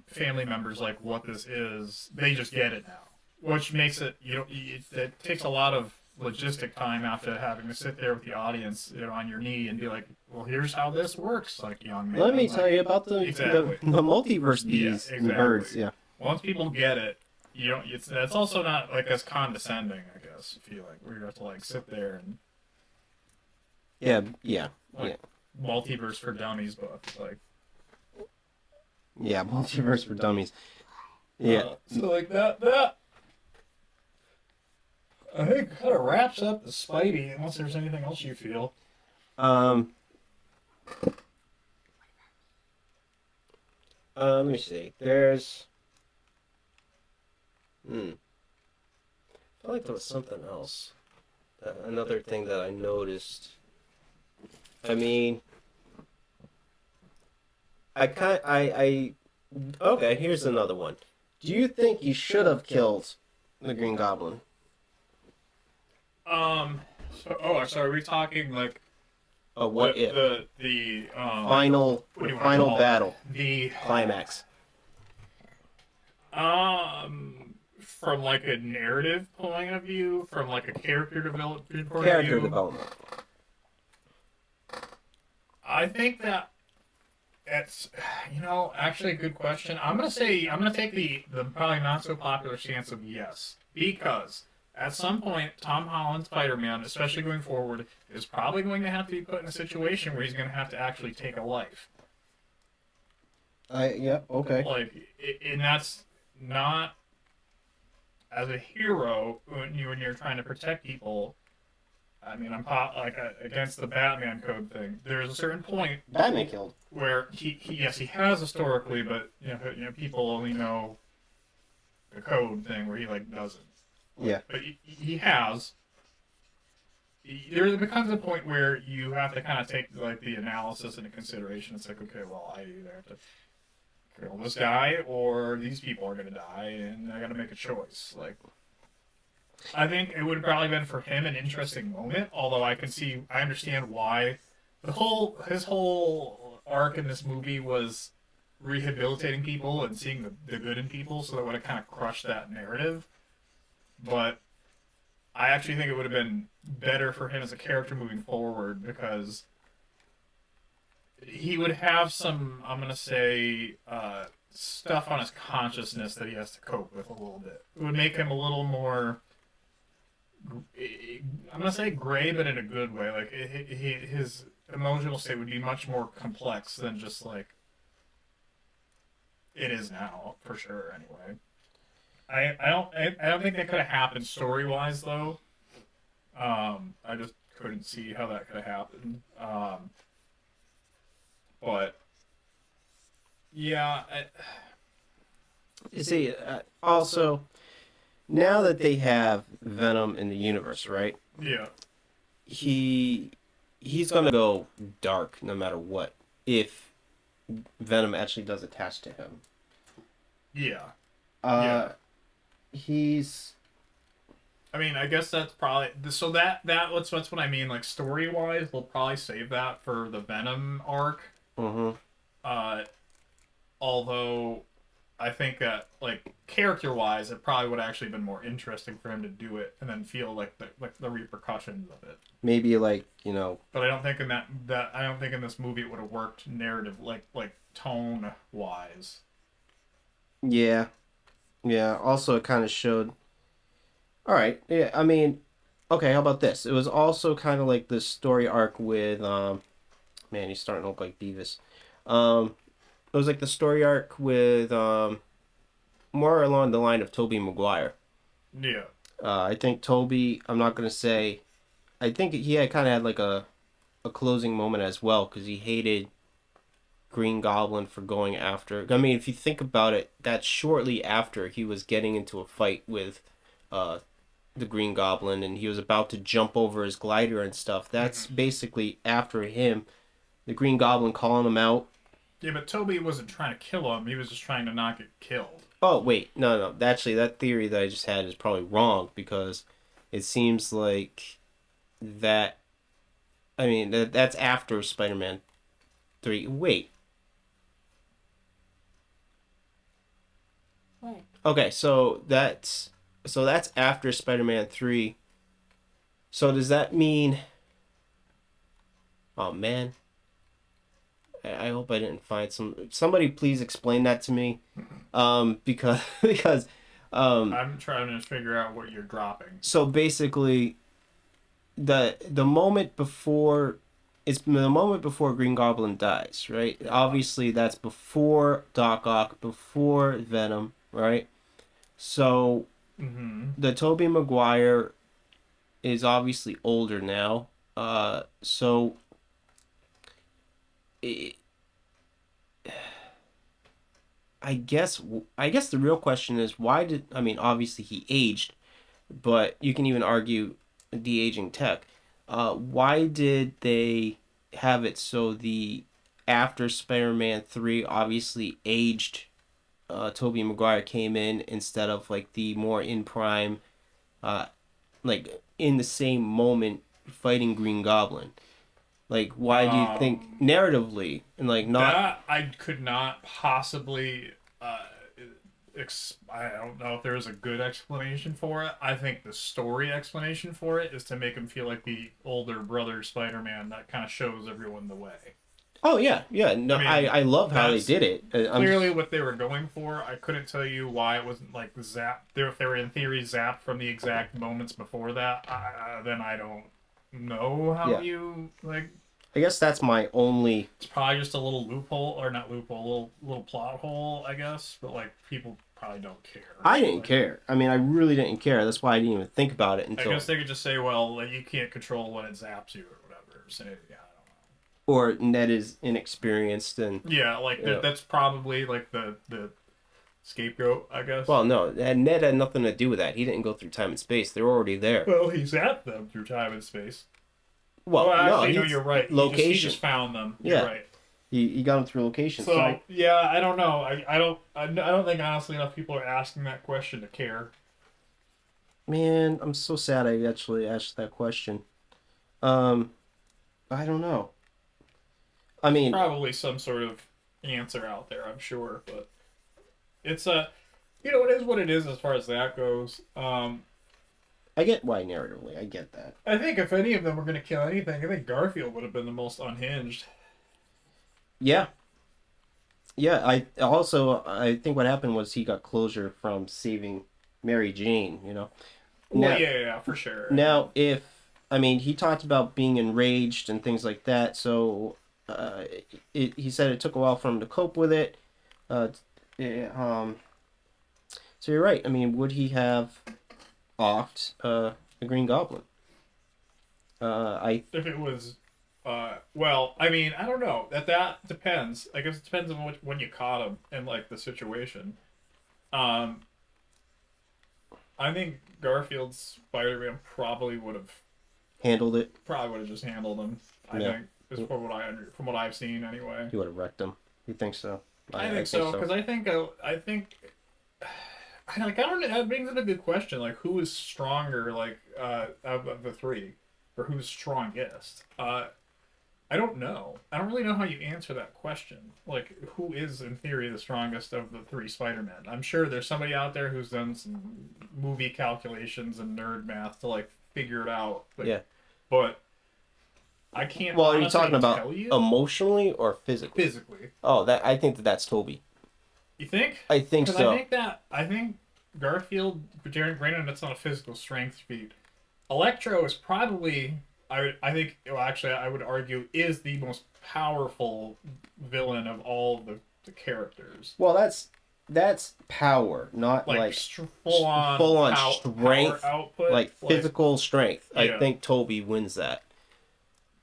family members like what this is. They just get it now, which makes it it takes a lot of logistic time after having to sit there with the audience, on your knee and be like, "Well, here's how this works, like young man."
Let me tell you about the
Exactly.
the multiverse bees and birds. Yeah.
Once people get it, you don't. It's also not like as condescending, I guess. I feel like where you have to like sit there and
Yeah.
like multiverse for dummies book, like
Yeah. Multiverse for dummies. Yeah.
So like that I think kind of wraps up the Spidey. Unless there's anything else you feel.
Let me see. There's. I feel like there was something else. Another thing that I noticed. I mean, okay, here's another one. Do you think he should have killed the Green Goblin?
So are we talking like
What if?
the
Final
what do you wanna
final
call it?
battle.
The
Climax.
from like a narrative point of view, from like a character development point of
Character
view,
development.
I think that it's actually a good question. I'm gonna take the probably not so popular stance of yes, because at some point Tom Holland's Spider-Man, especially going forward, is probably going to have to be put in a situation where he's going to have to actually take a life.
Yeah, okay.
Like, and that's not as a hero when you're trying to protect people. I mean, against the Batman code thing. There's a certain point
Batman killed.
where he has historically, but people only know the code thing where he like doesn't.
Yeah.
But he has. There becomes a point where you have to kind of take like the analysis into consideration. It's like, okay, well, I either have to kill this guy or these people are going to die, and I got to make a choice. Like, I think it would have probably been for him an interesting moment. Although I understand why his whole arc in this movie was rehabilitating people and seeing the good in people, so that would have kind of crushed that narrative. But I actually think it would have been better for him as a character moving forward because he would have some, I'm gonna say, stuff on his consciousness that he has to cope with a little bit. It would make him a little more, I'm gonna say gray, but in a good way. Like his emotional state would be much more complex than just like it is now, for sure. Anyway, I don't think that could have happened story wise though. I just couldn't see how that could have happened. But yeah,
You see, also, now that they have Venom in the universe, right?
yeah,
He's gonna go dark no matter what. If Venom actually does attach to him,
yeah.
uh, he's
I mean, I guess that's probably so that's what I mean. Like story wise, they'll probably save that for the Venom arc.
mm-hmm.
Uh, although I think that like character wise, it probably would have actually been more interesting for him to do it and then feel like the repercussions of it.
Maybe like
But I don't think in that I don't think in this movie it would have worked narrative like tone wise.
yeah, yeah. Also, it kind of showed. All right, yeah. I mean, okay. How about this? It was also kind of like the story arc with man, he's starting to look like Beavis. It was like the story arc with more along the line of Tobey Maguire.
Yeah.
I think Toby. I'm not gonna say. I think he had kind of had like a closing moment as well because he hated Green Goblin for going after. I mean, if you think about it, that's shortly after he was getting into a fight with uh, the Green Goblin and he was about to jump over his glider and stuff. That's basically after him, the Green Goblin calling him out.
Yeah, but Toby wasn't trying to kill him. He was just trying to not get killed.
Oh wait, no, no. Actually, that theory that I just had is probably wrong because it seems like that. I mean, that's after Spider-Man 3. Wait.
What?
Okay, so that's after Spider-Man 3. So does that mean? Oh man, I hope I didn't find somebody. Please explain that to me, because because
I'm trying to figure out what you're dropping.
so basically the moment before it's the moment before Green Goblin dies, right? Obviously, that's before Doc Ock, before Venom, right? So
Mm-hmm.
the Tobey Maguire is obviously older now. So it, I guess the real question is why did I mean obviously he aged, but you can even argue de-aging tech. Why did they have it so the after Spider-Man 3 obviously aged Tobey Maguire came in instead of like the more in prime uh like in the same moment fighting Green Goblin? Like why do you think narratively and like not
That I could not possibly. I don't know if there's a good explanation for it. I think the story explanation for it is to make him feel like the older brother Spider-Man that kind of shows everyone the way.
Oh yeah, yeah. No,
I mean,
I love how they
that's
did it.
Clearly, what they were going for, I couldn't tell you why it wasn't like if they were in theory zapped from the exact moments before that, then I don't know how
Yeah.
you like.
I guess that's my only.
It's probably just a little loophole, or not loophole, little plot hole, I guess. But like people probably don't care.
I didn't
Like,
care. I mean, I really didn't care. That's why I didn't even think about it
I
until.
guess they could just say, well, like, you can't control when it zaps you or whatever. So, yeah,
Or Ned is inexperienced and.
yeah, like
Yeah.
that's probably like the scapegoat, I guess.
Well, no, Ned had nothing to do with that. He didn't go through time and space. They were already there.
Well, he zapped them through time and space.
Well,
Actually,
no,
no, you're right.
Location.
He just found them. You're
Yeah.
right.
He got him through location.
So yeah, I don't know. I don't think honestly enough people are asking that question to care.
Man, I'm so sad I actually asked that question. Um, I don't know. I mean,
Probably some sort of answer out there, I'm sure, but it's a, it is what it is as far as that goes.
I get why narratively, I get that.
I think if any of them were going to kill anything, I think Garfield would have been the most unhinged.
Yeah, yeah. I think what happened was he got closure from saving Mary Jane.
Well,
Now,
yeah, for sure.
now if I mean he talked about being enraged and things like that. So, he said it took a while for him to cope with it. Uh, yeah, so you're right. I mean, would he have offed the Green Goblin? I
If it was, well, I mean, I don't know. That depends. I guess it depends on when you caught him and like the situation. Um, I think Garfield's Spider-Man
handled it.
probably would have just handled him. I
Yeah.
think is from what I've seen anyway.
He would have wrecked him. You think so?
I think so because I don't know. That brings up a good question. Like, who is stronger? Like, of the three, or who's strongest? I don't know. I don't really know how you answer that question. Like, who is in theory the strongest of the three Spider-Men? I'm sure there's somebody out there who's done some movie calculations and nerd math to like figure it out. Like,
Yeah.
but I can't.
Well, are you
honestly
talking about
tell you
emotionally or physically?
physically?
Oh, I think that's Toby.
You think?
I think
Because
so.
I think Garfield, granted, it's not a physical strength feat. Electro is probably I think well actually I would argue is the most powerful villain of all the characters.
Well, that's power, not
Like,
like
full on
strength,
power output,
like physical strength. I
Yeah.
think Toby wins that.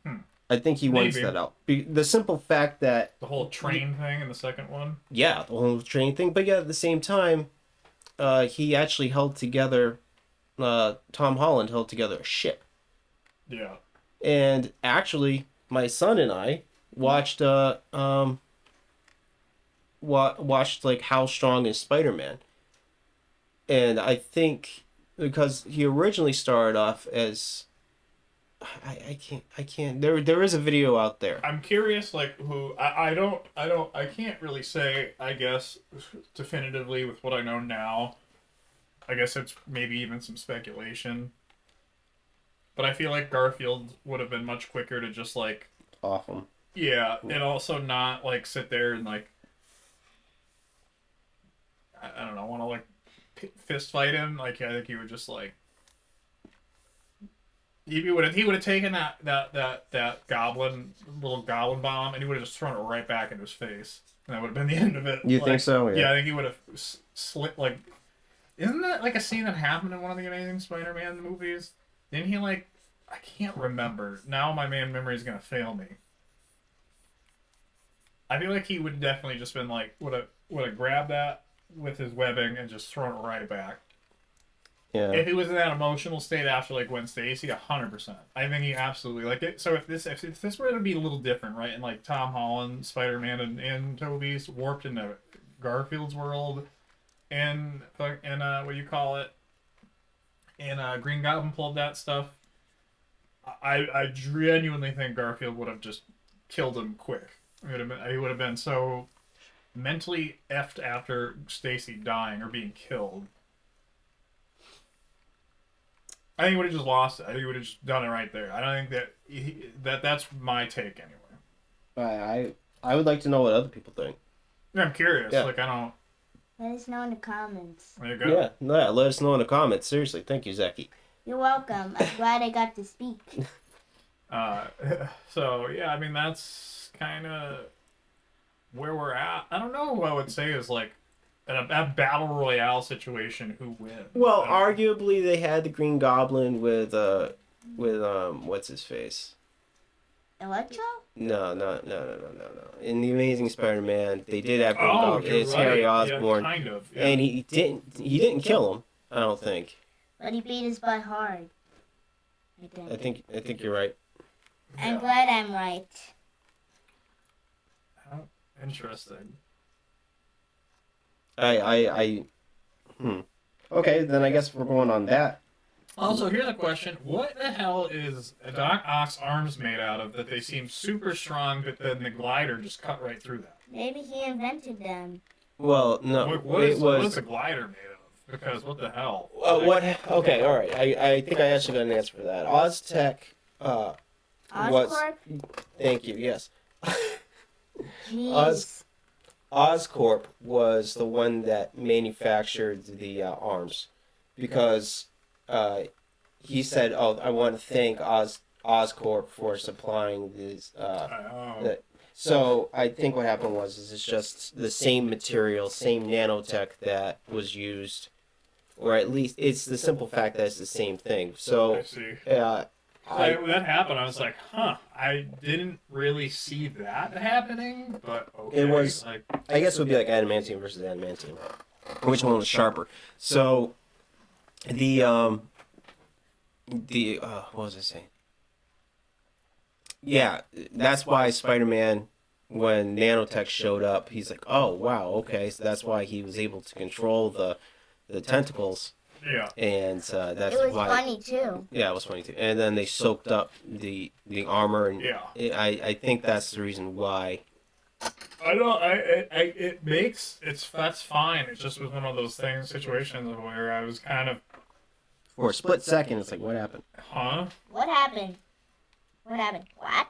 Hmm.
I think he wins
Maybe.
that out. The simple fact that
the whole train thing in the second one.
yeah, the whole train thing, but yeah, at the same time, he actually held together. Tom Holland held together a ship.
Yeah.
And actually, my son and I watched watched like How Strong is Spider-Man. And I think because he originally started off as I can't there is a video out there.
I'm curious, like who I can't really say. I guess definitively with what I know now. I guess it's maybe even some speculation. But I feel like Garfield would have been much quicker to just like
Off him.
yeah, and also not like sit there and like I don't know, want to like fist fight him. Like I think he would just like he would have taken that goblin little goblin bomb and he would have just thrown it right back into his face and that would have been the end of it.
You
Like,
think so?
Yeah, I think he would have slit like. Isn't that like a scene that happened in one of the Amazing Spider-Man movies? Didn't he like? I can't remember. Now my man memory is gonna fail me. I feel like he would definitely just been like would have grabbed that with his webbing and just thrown it right back.
Yeah.
If he was in that emotional state after like Gwen Stacy, 100%. I think he absolutely like it. So if this were to be a little different, right? And like Tom Holland, Spider-Man, and Tobey's warped into Garfield's world, and what do you call it? And Green Goblin pulled that stuff. I genuinely think Garfield would have just killed him quick. He would have been so mentally effed after Stacy dying or being killed. I think he would have just lost it. I think he would have just done it right there. I don't think that's my take anyway.
I would like to know what other people think.
I'm curious.
Yeah.
Like I don't.
Let us know in the comments.
There you go.
Yeah, let us know in the comments. Seriously, thank you, Zaki.
You're welcome. I'm glad I got to speak.
So yeah, I mean that's kind of where we're at. I don't know who I would say is like in a battle royale situation who wins.
Well,
I don't-
arguably they had the Green Goblin with what's his face?
Electro?
No. In the Amazing Spider-Man, they did have Green
Oh,
Goblin.
you're
It's
right.
Harry Osborn,
Yeah, kind of. Yeah.
and he didn't kill him. I don't think.
But he beat his butt hard.
I think you're right.
I'm glad I'm right.
Oh, interesting.
I Okay, then I guess we're going on that
Also, here's a question: what the hell is Doc Ock's arms made out of that they seem super strong, but then the glider just cut right through that?
Maybe he invented them.
Well, no,
What
it
what is
was.
a glider made of? Because what the hell?
What? Okay, all right. I think I actually got an answer for that. Oztech. Was.
Oscorp?
Thank you. Yes.
Jeez.
Oscorp was the one that manufactured the arms, because he said, "Oh, I want to thank Oscorp for supplying these."
Oh.
So I think what happened was is it's just the same material, same nanotech that was used, or at least it's the simple fact that it's the same thing.
I
So
see.
when
That happened. I was like, huh. I didn't really see that happening, but okay.
It was-
like,
I guess it would be like adamantium versus adamantium, which one was sharper. So the what was I saying? Yeah, that's why Spider-Man, when nanotech showed up, he's like, oh wow, okay, so that's why he was able to control the tentacles,
yeah.
and that's
It was
why.
funny too.
Yeah, it was funny too. And then they soaked up the armor, and
Yeah.
I think that's the reason why.
I don't. It makes that's fine. It just was one of those things, situations where I was kind of,
For a split second, it's like, what happened?
huh?
What happened? What happened? What?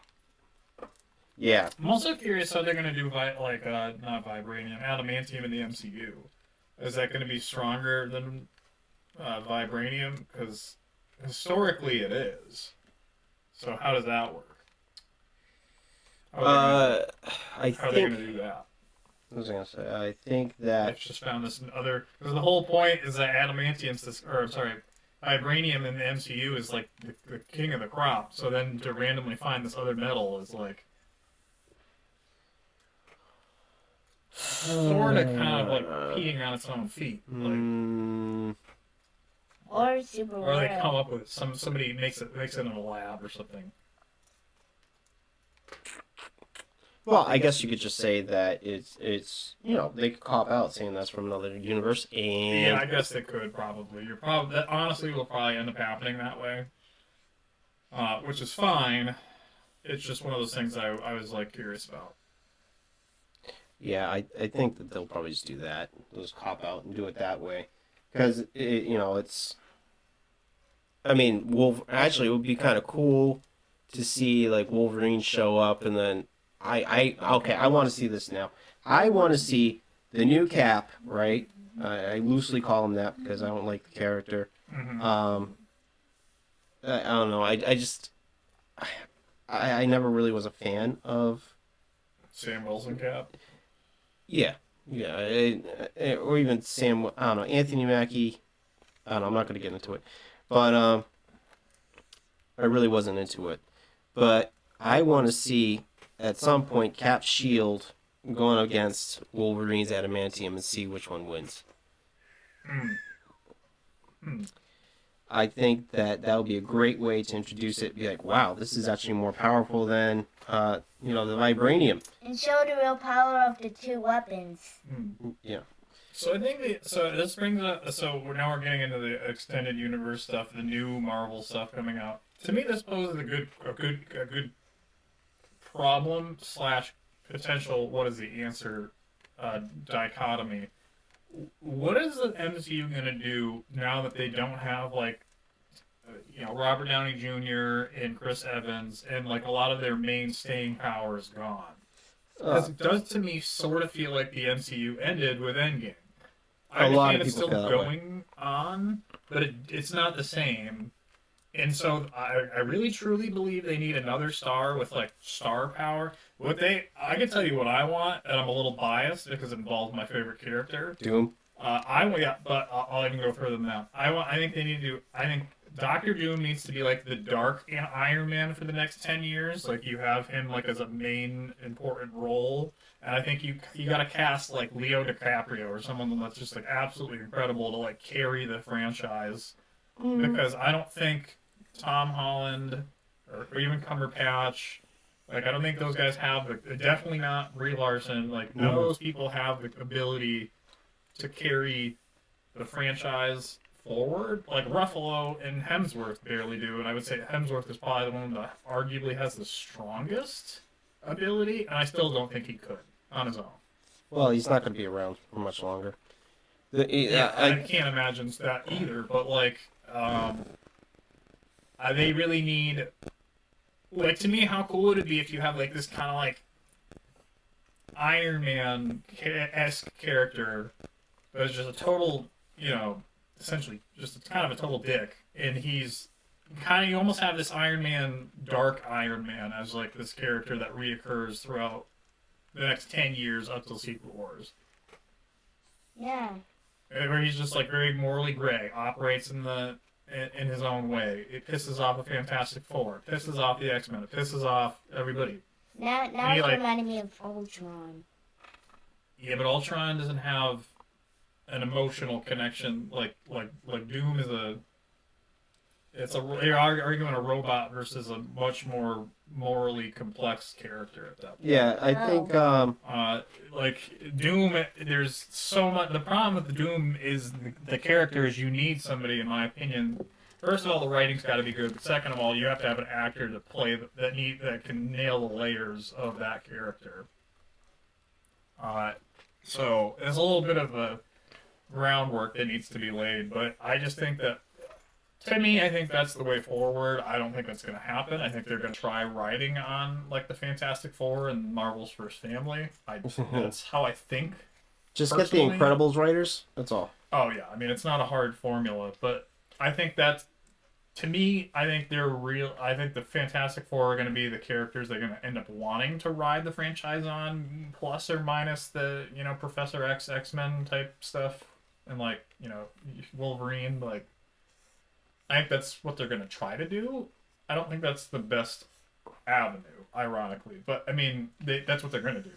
Yeah.
I'm also curious how they're gonna do not vibranium, adamantium in the MCU. Is that gonna be stronger than vibranium? Because historically it is. So how does that work?
I
How are they
think.
gonna do that?
What was I gonna say? I think that.
I've just found this other. Because the whole point is that vibranium in the MCU is like the king of the crop. So then to randomly find this other metal is like sort of kind of like peeing on its own feet. Like,
Or super
or they
world.
come up with somebody makes it in a lab or something.
Well, I guess you could just say that it's they could cop out saying that's from another universe, and
Yeah, I guess they could probably. That honestly will probably end up happening that way, which is fine. It's just one of those things I was like curious about.
yeah, I think that they'll probably just do that. They'll just cop out and do it that way, because it's. I mean, actually, it would be kind of cool to see like Wolverine show up, and then I want to see this now. I want to see the new Cap, right? I loosely call him that because I don't like the character.
Mm-hmm.
I don't know. I just I never really was a fan of.
Sam Wilson Cap.
Yeah, or even Sam. I don't know, Anthony Mackie. I don't know. I'm not going to get into it, but I really wasn't into it. But I want to see at some point Cap's shield going against Wolverine's adamantium and see which one wins. I think that would be a great way to introduce it. Be like, wow, this is actually more powerful than the vibranium.
And show the real power of the two weapons.
Yeah.
So I think this brings up. So we're getting into the extended universe stuff, the new Marvel stuff coming out. To me, this poses a good problem / potential. What is the answer? Dichotomy. What is the MCU gonna do now that they don't have Robert Downey Jr. and Chris Evans and like a lot of their main staying power is gone? Because it does to me sort of feel like the MCU ended with Endgame. I
A lot of
understand it's
people
still
feel that way.
going on, but it's not the same. And so I really truly believe they need another star with like star power. I can tell you what I want, and I'm a little biased because it involves my favorite character.
Doom.
But I'll even go further than that. I think they need to. I think Doctor Doom needs to be like the dark Iron Man for the next 10 years. Like you have him like as a main important role, and I think you got to cast like Leo DiCaprio or someone that's just like absolutely incredible to like carry the franchise. Because I don't think Tom Holland or even Cumberbatch, like I don't think those guys have definitely not Brie Larson. Like none of those people have the ability to carry the franchise forward. Like Ruffalo and Hemsworth barely do, and I would say Hemsworth is probably the one that arguably has the strongest ability, and I still don't think he could on his own.
Well, he's not going to be around for much longer.
I can't imagine that either. But like, they really need. Like, to me, how cool would it be if you have like this kind of like Iron Man-esque character that is just a total, essentially just kind of a total dick, and he's kind of, you almost have this Iron Man, Dark Iron Man, as like this character that reoccurs throughout the next 10 years up till Secret Wars.
Yeah.
Where he's just like very morally gray, operates in his own way. It pisses off the Fantastic Four, it pisses off the X-Men, it pisses off everybody.
Now
He,
it
like-
reminded me of Ultron.
Yeah, but Ultron doesn't have an emotional connection like Doom is a. You're arguing a robot versus a much more morally complex character at that point.
Yeah, I think
Like Doom, there's so much. The problem with the Doom is the characters. You need somebody, in my opinion. First of all, the writing's got to be good. But second of all, you have to have an actor to play that can nail the layers of that character. So there's a little bit of a groundwork that needs to be laid, but I just think that, to me, I think that's the way forward. I don't think that's going to happen. I think they're going to try writing on like the Fantastic Four and Marvel's First Family. That's how I think.
just get the
personally-
Incredibles writers. That's all.
Oh yeah, I mean it's not a hard formula, but I think that's, to me, I think they're real. I think the Fantastic Four are going to be the characters they're going to end up wanting to ride the franchise on, plus or minus the Professor X, X-Men type stuff, and like Wolverine. Like, I think that's what they're going to try to do. I don't think that's the best avenue, ironically, but I mean that's what they're going to do.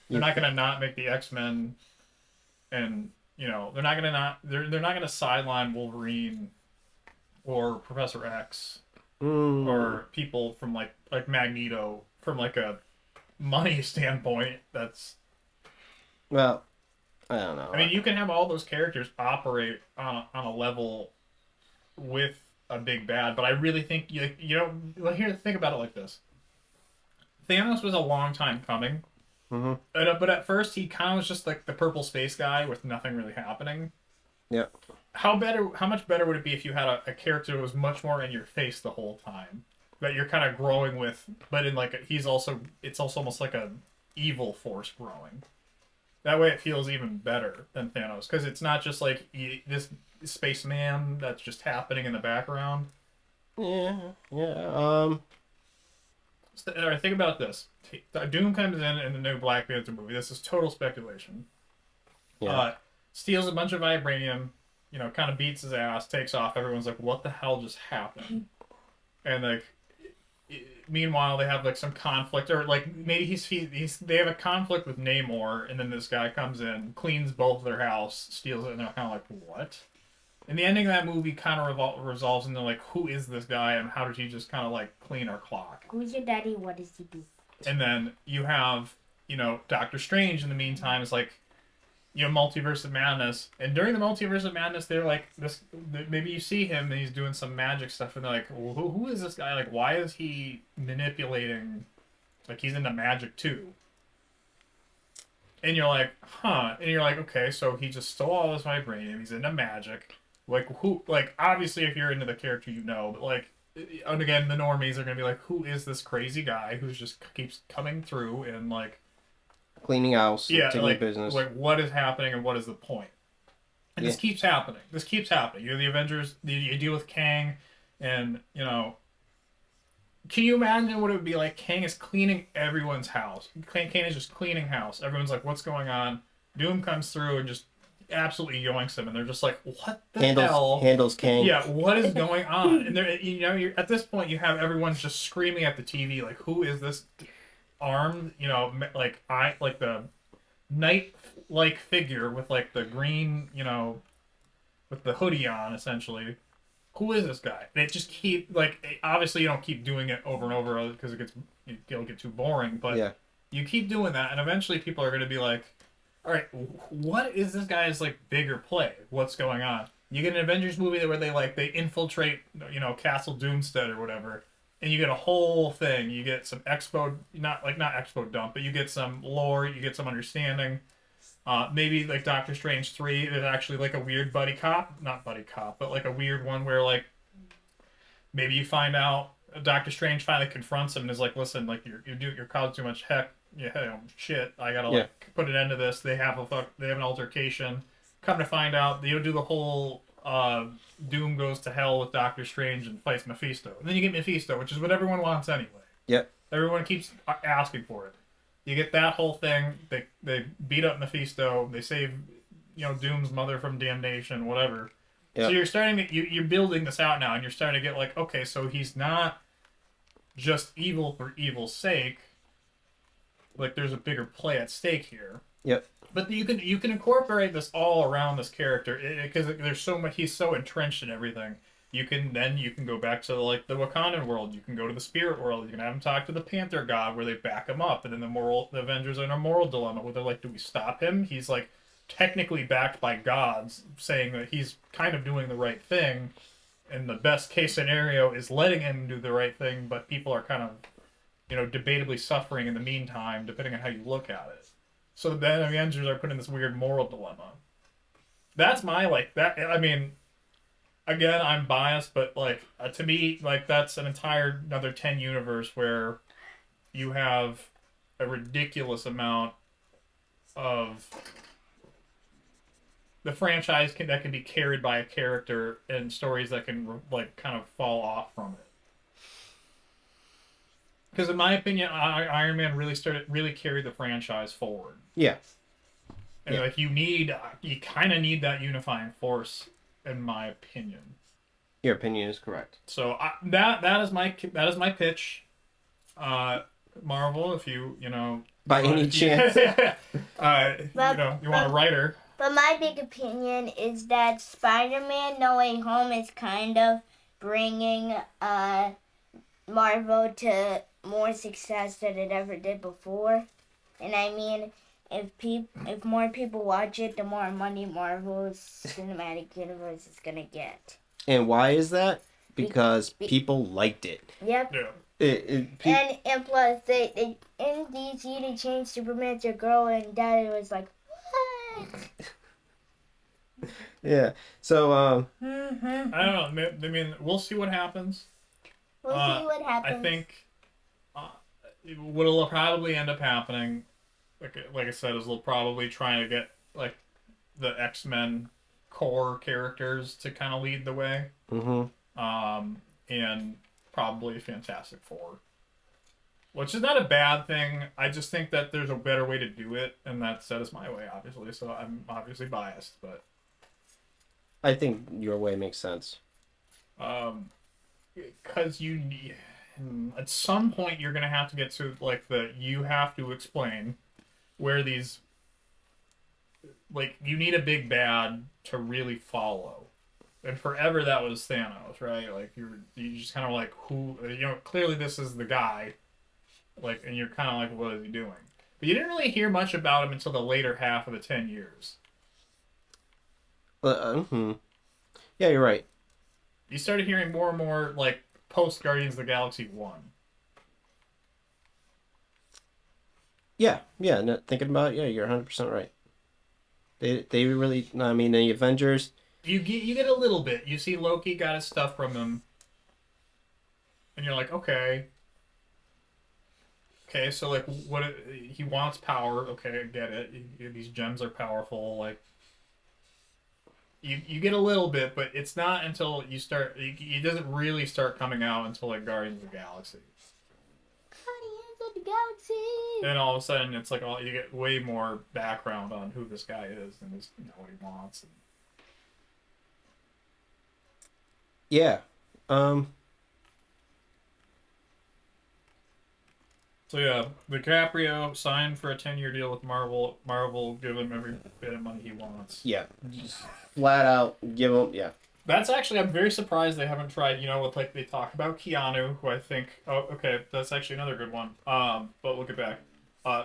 They're not going to not make the X-Men, and they're not going to they're not going to sideline Wolverine or Professor X or people from like Magneto from like a money standpoint. That's,
Well, I don't know.
I mean, you can have all those characters operate on a level with a big bad, but I really think well, here, think about it like this. Thanos was a long time coming, but at first he kind of was just like the purple space guy with nothing really happening.
Yeah.
How much better would it be if you had a character that was much more in your face the whole time, that you're kind of growing with, but in like it's also almost like a evil force growing. That way it feels even better than Thanos, because it's not just like this spaceman that's just happening in the background.
Yeah.
All right, think about this. Doom comes in the new Black Panther movie. This is total speculation.
Yeah.
Steals a bunch of vibranium, kind of beats his ass, takes off. Everyone's like, what the hell just happened? And like, meanwhile, they have like some conflict, or like maybe they have a conflict with Namor, and then this guy comes in, cleans both their house, steals it, and they're kind of like, what? And the ending of that movie kind of resolves into like, who is this guy, and how did he just kind of like clean our clock?
Who's your daddy? What does he do?
And then you have, Doctor Strange in the meantime is like, Multiverse of Madness. And during the Multiverse of Madness, they're like, maybe you see him and he's doing some magic stuff, and they're like, well, who is this guy? Like, why is he manipulating? Like, he's into magic too. And you're like, huh. And you're like, okay, so he just stole all this vibranium. He's into magic. Like, who? Like, obviously, if you're into the character, but like, and again, the normies are gonna be like, who is this crazy guy who's just keeps coming through and like
Cleaning house, taking
like
business.
like what is happening and what is the point? And this keeps happening. You're the Avengers. You deal with Kang, and can you imagine what it would be like? Kang is cleaning everyone's house. Kang is just cleaning house. Everyone's like, what's going on? Doom comes through and just absolutely yoinks them, and they're just like, what the hell?
Handles Kang.
Yeah, what is going on? And they're, you're at this point, you have everyone just screaming at the TV, like, who is this armed, like the knight-like figure with like the green, with the hoodie on, essentially. Who is this guy? And it just obviously you don't keep doing it over and over because it'll get too boring, but you keep doing that, and eventually people are going to be like, all right, what is this guy's like bigger play? What's going on? You get an Avengers movie where they infiltrate, Castle Doomstead or whatever, and you get a whole thing. You get some expo, not expo dump, but you get some lore, you get some understanding. Maybe like Doctor Strange 3 is actually like a weird buddy cop, not buddy cop, but like a weird one where like maybe you find out Doctor Strange finally confronts him and is like, listen, like you're causing too much heck, shit. I gotta like put an end to this. They have an altercation. Come to find out, you do the whole Doom goes to hell with Doctor Strange and fights Mephisto, and then you get Mephisto, which is what everyone wants anyway.
Yep.
Everyone keeps asking for it. You get that whole thing. They beat up Mephisto. They save Doom's mother from damnation, whatever.
Yep.
So you're starting to you're building this out now, and you're starting to get like, okay, so he's not just evil for evil's sake. Like there's a bigger play at stake here.
Yep.
But you can incorporate this all around this character because there's so much. He's so entrenched in everything. You can go back to like the Wakandan world. You can go to the spirit world. You can have him talk to the Panther God where they back him up, and then the Avengers are in a moral dilemma where they're like, do we stop him? He's like technically backed by gods, saying that he's kind of doing the right thing, and the best case scenario is letting him do the right thing, but people are kind of debatably suffering in the meantime, depending on how you look at it. So then the Avengers are put in this weird moral dilemma. That's my that. I mean, again, I'm biased, but to me, that's an entire another 10 universe where you have a ridiculous amount of the franchise that can be carried by a character and stories that can kind of fall off from it. Because in my opinion, Iron Man really carried the franchise forward.
Yeah.
And you kind of need that unifying force, in my opinion.
Your opinion is correct.
So that is my pitch. Marvel, if you
by any chance,
you want a writer.
But my big opinion is that Spider-Man No Way Home is kind of bringing Marvel to more success than it ever did before. And I mean, if more people watch it, the more money Marvel's cinematic universe is gonna get.
And why is that? Because people liked it.
Yep.
Yeah.
And plus, they in DC they changed Superman to a girl, and Daddy was like, what?
Yeah. So
I don't know. I mean, we'll see what happens.
We'll see what happens.
I think what'll probably end up happening, like I said, is they'll probably try to get the X-Men core characters to kind of lead the way.
Mm-hmm.
And probably Fantastic Four, which is not a bad thing. I just think that there's a better way to do it, and that is my way, obviously. So I'm obviously biased, but
I think your way makes sense.
Because you need, at some point you're gonna have to get to you have to explain where these you need a big bad to really follow. And forever that was Thanos, right? You just kind of who, clearly this is the guy, and you're kind of what is he doing? But you didn't really hear much about him until the later half of the 10 years.
Yeah, you're right.
You started hearing more and more post Guardians of the Galaxy 1.
Yeah. No, thinking about it, yeah, you're 100% right. They really, I mean, the Avengers.
You get a little bit. You see Loki got his stuff from him, and you're like, okay, so what he wants power. Okay, I get it. These gems are powerful. You get a little bit, but it's not until you start. It doesn't really start coming out until Guardians of the Galaxy.
Guardians of the Galaxy.
And all of a sudden, it's you get way more background on who this guy is and what he wants.
Yeah.
So yeah, DiCaprio signed for a 10-year deal with Marvel. Marvel give him every bit of money he wants.
Yeah. Just flat out give him. Yeah.
That's actually, I'm very surprised they haven't tried. With they talk about Keanu, who I think. Oh, okay, that's actually another good one. But we'll get back.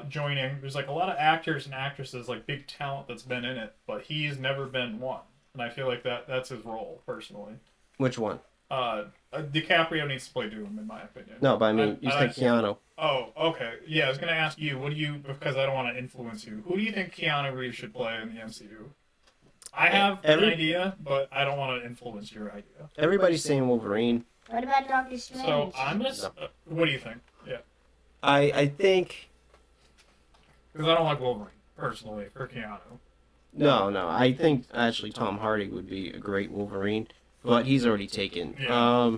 Joining. There's a lot of actors and actresses, big talent that's been in it, but he's never been one. and I feel like that's his role personally.
Which one?
DiCaprio needs to play Doom, in my opinion.
No, but I mean, you said Keanu.
Oh, okay. Yeah, I was gonna ask you. What do you? Because I don't want to influence you. Who do you think Keanu Reeves should play in the MCU? I have an idea, but I don't want to influence your idea.
Everybody's saying Wolverine.
What about Doctor Strange?
So I'm just. What do you think? Yeah.
I think.
Because I don't like Wolverine personally for Keanu.
No. I think actually Tom Hardy would be a great Wolverine, but he's already taken.
Yeah.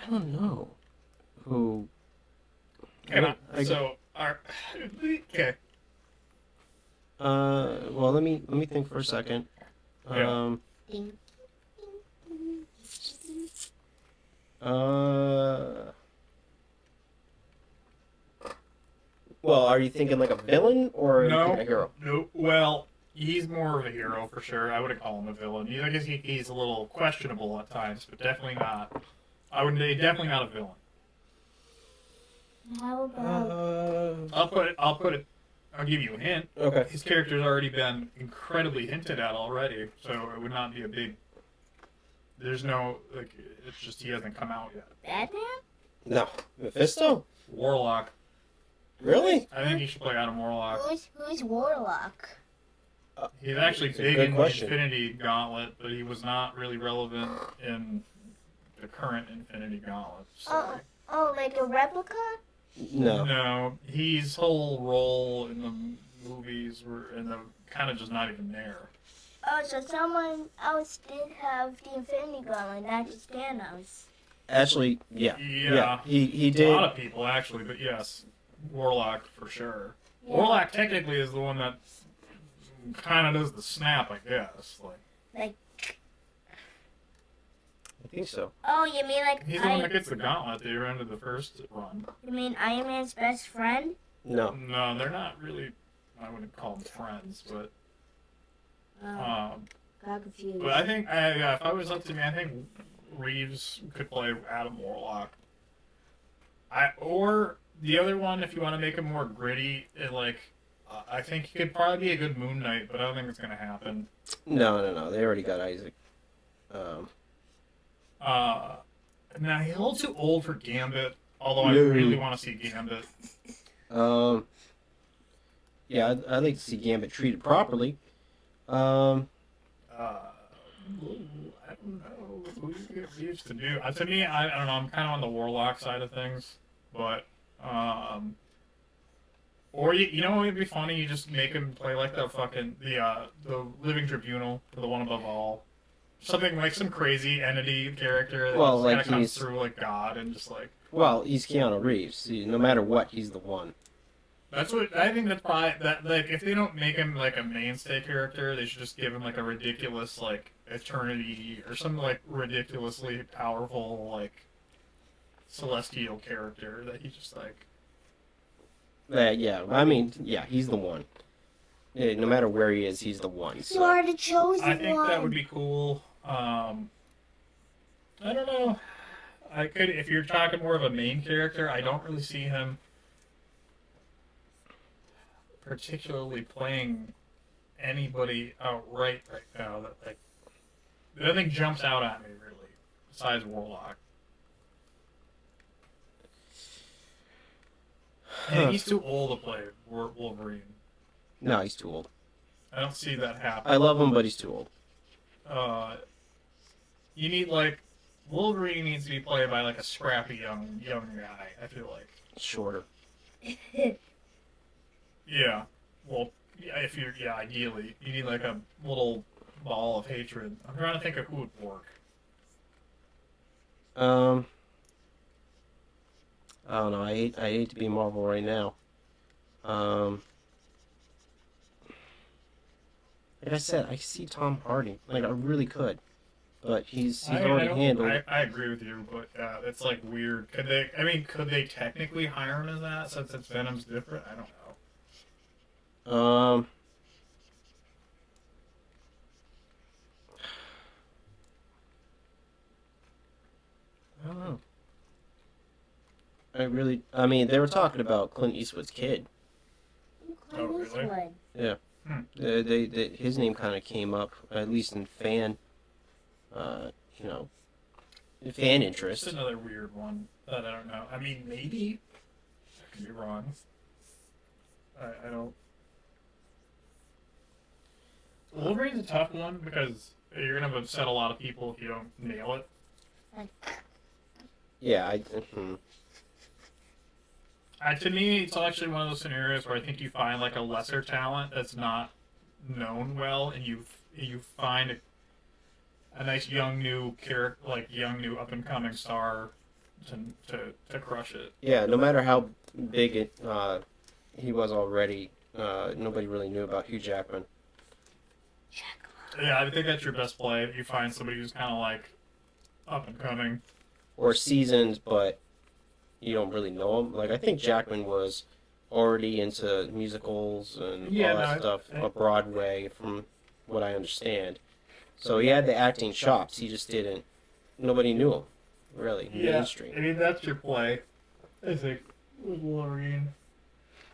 I don't know who.
Okay.
Well, let me think for a second.
Yeah.
Ding.
Well, are you thinking like a villain or
No.
a hero?
No. Well, he's more of a hero for sure. I wouldn't call him a villain. I guess he's a little questionable at times, but definitely not. I would say definitely not a villain.
How about...
I'll give you a hint.
Okay.
His character's already been incredibly hinted at already, so it would not be a big. There's no like. It's just he hasn't come out yet.
Batman?
No. Mephisto?
Warlock.
Really?
I think he should play Adam Warlock.
Who's Warlock?
He's actually
That's a
big
good
in
question.
the Infinity Gauntlet, but he was not really relevant in the current Infinity Gauntlet. Story.
Oh, like a replica?
No.
No, his whole role in the movies were kind of just not even there.
Oh, so someone else did have the Infinity Gauntlet, not just Thanos.
Actually, yeah.
Yeah.
He
A
did.
lot of people actually, but yes, Warlock for sure.
Yeah.
Warlock technically is the one that kind of does the snap, I guess.
Like,
I think so.
oh, you mean like
He's the one that gets the gauntlet at the end of the first run.
You mean Iron Man's best friend?
No.
No, they're not really. I wouldn't call them friends, but
Got confused.
but I think yeah, if I was up to me, I think Reeves could play Adam Warlock. Or the other one, if you want to make him more gritty, I think he could probably be a good Moon Knight, but I don't think it's gonna happen.
No. They already got Isaac.
Now he's a little too old for Gambit, although I
No.
really want to see Gambit.
Yeah, I'd like to see Gambit treated properly.
I don't know who you get Reeves to do. To me, I don't know. I'm kind of on the Warlock side of things, but or you know what would be funny? You just make him play like the Living Tribunal, or the One Above All, something like some crazy entity character that
Well,
kind
like
of comes
he's-
through like God and just like.
Well, he's Keanu Reeves. No matter what, he's the one.
That's what I think. That's probably that. Like, if they don't make him like a mainstay character, they should just give him like a ridiculous like eternity or some like ridiculously powerful like celestial character that he just like.
Yeah, I mean, yeah, he's the one. No matter where he is, he's the one.
You
So.
are the chosen
I think
one.
that would be cool. I don't know. I could if you're talking more of a main character. I don't really see him particularly playing anybody outright right now that like nothing jumps out at me really besides Warlock. And he's too old to play Wolverine.
No, he's too old.
I don't see that happen.
I love him, but he's too old.
You need like Wolverine needs to be played by like a scrappy young guy. I feel like.
Shorter.
Yeah. Well, yeah, ideally you need like a little ball of hatred. I'm trying to think of who would work.
I don't know. I hate to be Marvel right now. Like I said, I see Tom Hardy. Like I really could, but he's already handled.
I agree with you, but it's like weird. Could they? I mean, could they technically hire him as that since it's Venom's different? I don't know.
I don't know. I mean, they were talking about Clint Eastwood's kid.
Oh, really?
Eastwood.
Yeah. His name kind of came up, at least in fan, you know, fan
It's
interest.
another weird one that I don't know. I mean, maybe I could be wrong. I don't. Wolverine's a tough one because you're gonna upset a lot of people if you don't nail it.
Yeah,
To me, it's actually one of those scenarios where I think you find like a lesser talent that's not known well, and you find a nice young new character, like young new up and coming star, to crush it.
yeah. No matter how big he was already, nobody really knew about Hugh Jackman.
Yeah, I think that's your best play. If you find somebody who's kind of like up and coming.
Or seasoned, but you don't really know him. Like I think Jackman was already into musicals and all that stuff, Broadway, from what I understand. So he had the acting chops. He just didn't. Nobody knew him, really, mainstream.
I mean, that's your play, I think, with Wolverine.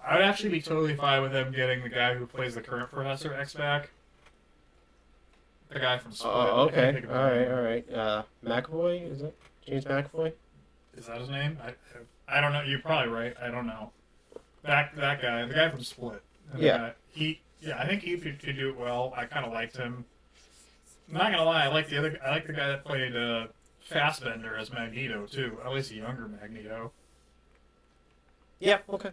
I would actually be totally fine with them getting the guy who plays the current Professor X back. The guy from Split.
Oh,
I can't
okay.
think of his
All right,
name.
all right. McAvoy, is it James McAvoy?
Is that his name? I don't know. You're probably right. I don't know. That guy, the guy from Split.
Yeah.
I think he could do it well. I kind of liked him. I'm not gonna lie. I like the guy that played Fassbender as Magneto too. At least a younger Magneto.
Yeah. Okay.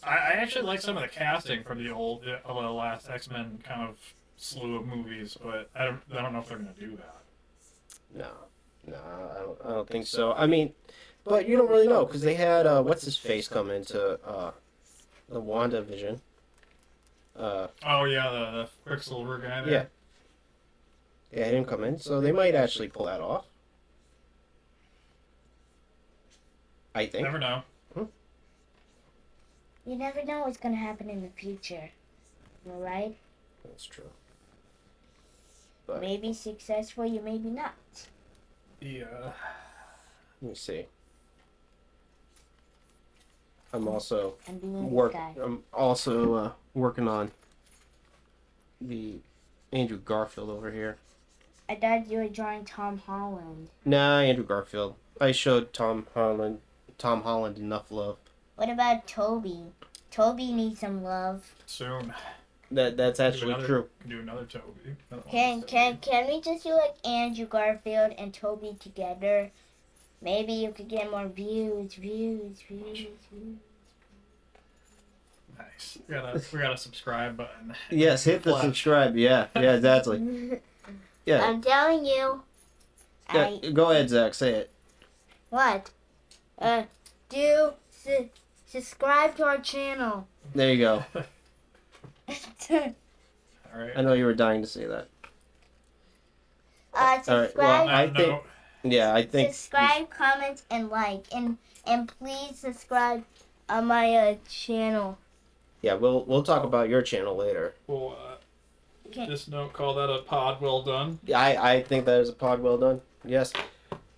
I actually like some of the casting from the last X-Men kind of slew of movies, but I don't know if they're gonna do that.
No, I don't think so. I mean, but you don't really know because they had what's his face come into the WandaVision.
Oh yeah, the Quicksilver guy there.
Yeah. They had him come in, so they might actually pull that off. I think.
Never know.
You never know what's gonna happen in the future. All right?
That's true. But
Maybe successful, you maybe not.
Yeah.
let me see. I'm also
I'm being this guy.
I'm also working on the Andrew Garfield over here.
I thought you were drawing Tom Holland.
Nah, Andrew Garfield. I showed Tom Holland enough love.
What about Toby? Toby needs some love.
Soon.
That's actually true.
Can do another Toby.
Can we just do like Andrew Garfield and Toby together? Maybe you could get more views.
Nice. We got a subscribe button.
Yes, hit the subscribe. Yeah, exactly. Yeah.
I'm telling you.
Yeah, go ahead, Zach. Say it.
What? Subscribe to our channel.
There you go.
All right.
I know you were dying to say that.
Subscribe.
Well, I think.
Subscribe, comment, and like, and please subscribe on my channel.
Yeah, we'll talk about your channel later.
We'll
Okay.
just call that a pod well done.
I think that is a pod well done. Yes.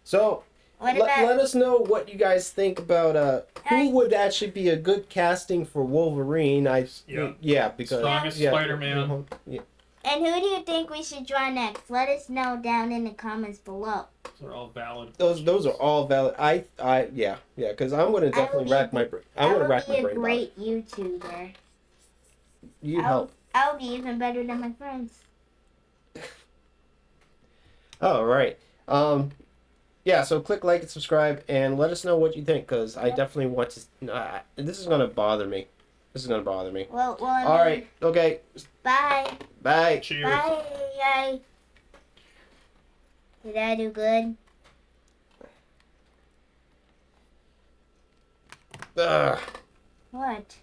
So let us know what you guys think about who would actually be a good casting for Wolverine. Because
Strongest Spider-Man.
Yeah.
And who do you think we should draw next? Let us know down in the comments below.
Those are all valid.
Those are all valid. Because I'm gonna definitely rack my brain. I'm gonna rack my brain.
I will be a great YouTuber.
You help.
I'll be even better than my friends.
All right. Yeah. So click like and subscribe and let us know what you think because I definitely want to. This is gonna bother me.
Well,
All right. Okay.
Bye.
Bye.
Cheers.
Bye. Did I do good?
Ugh.
What?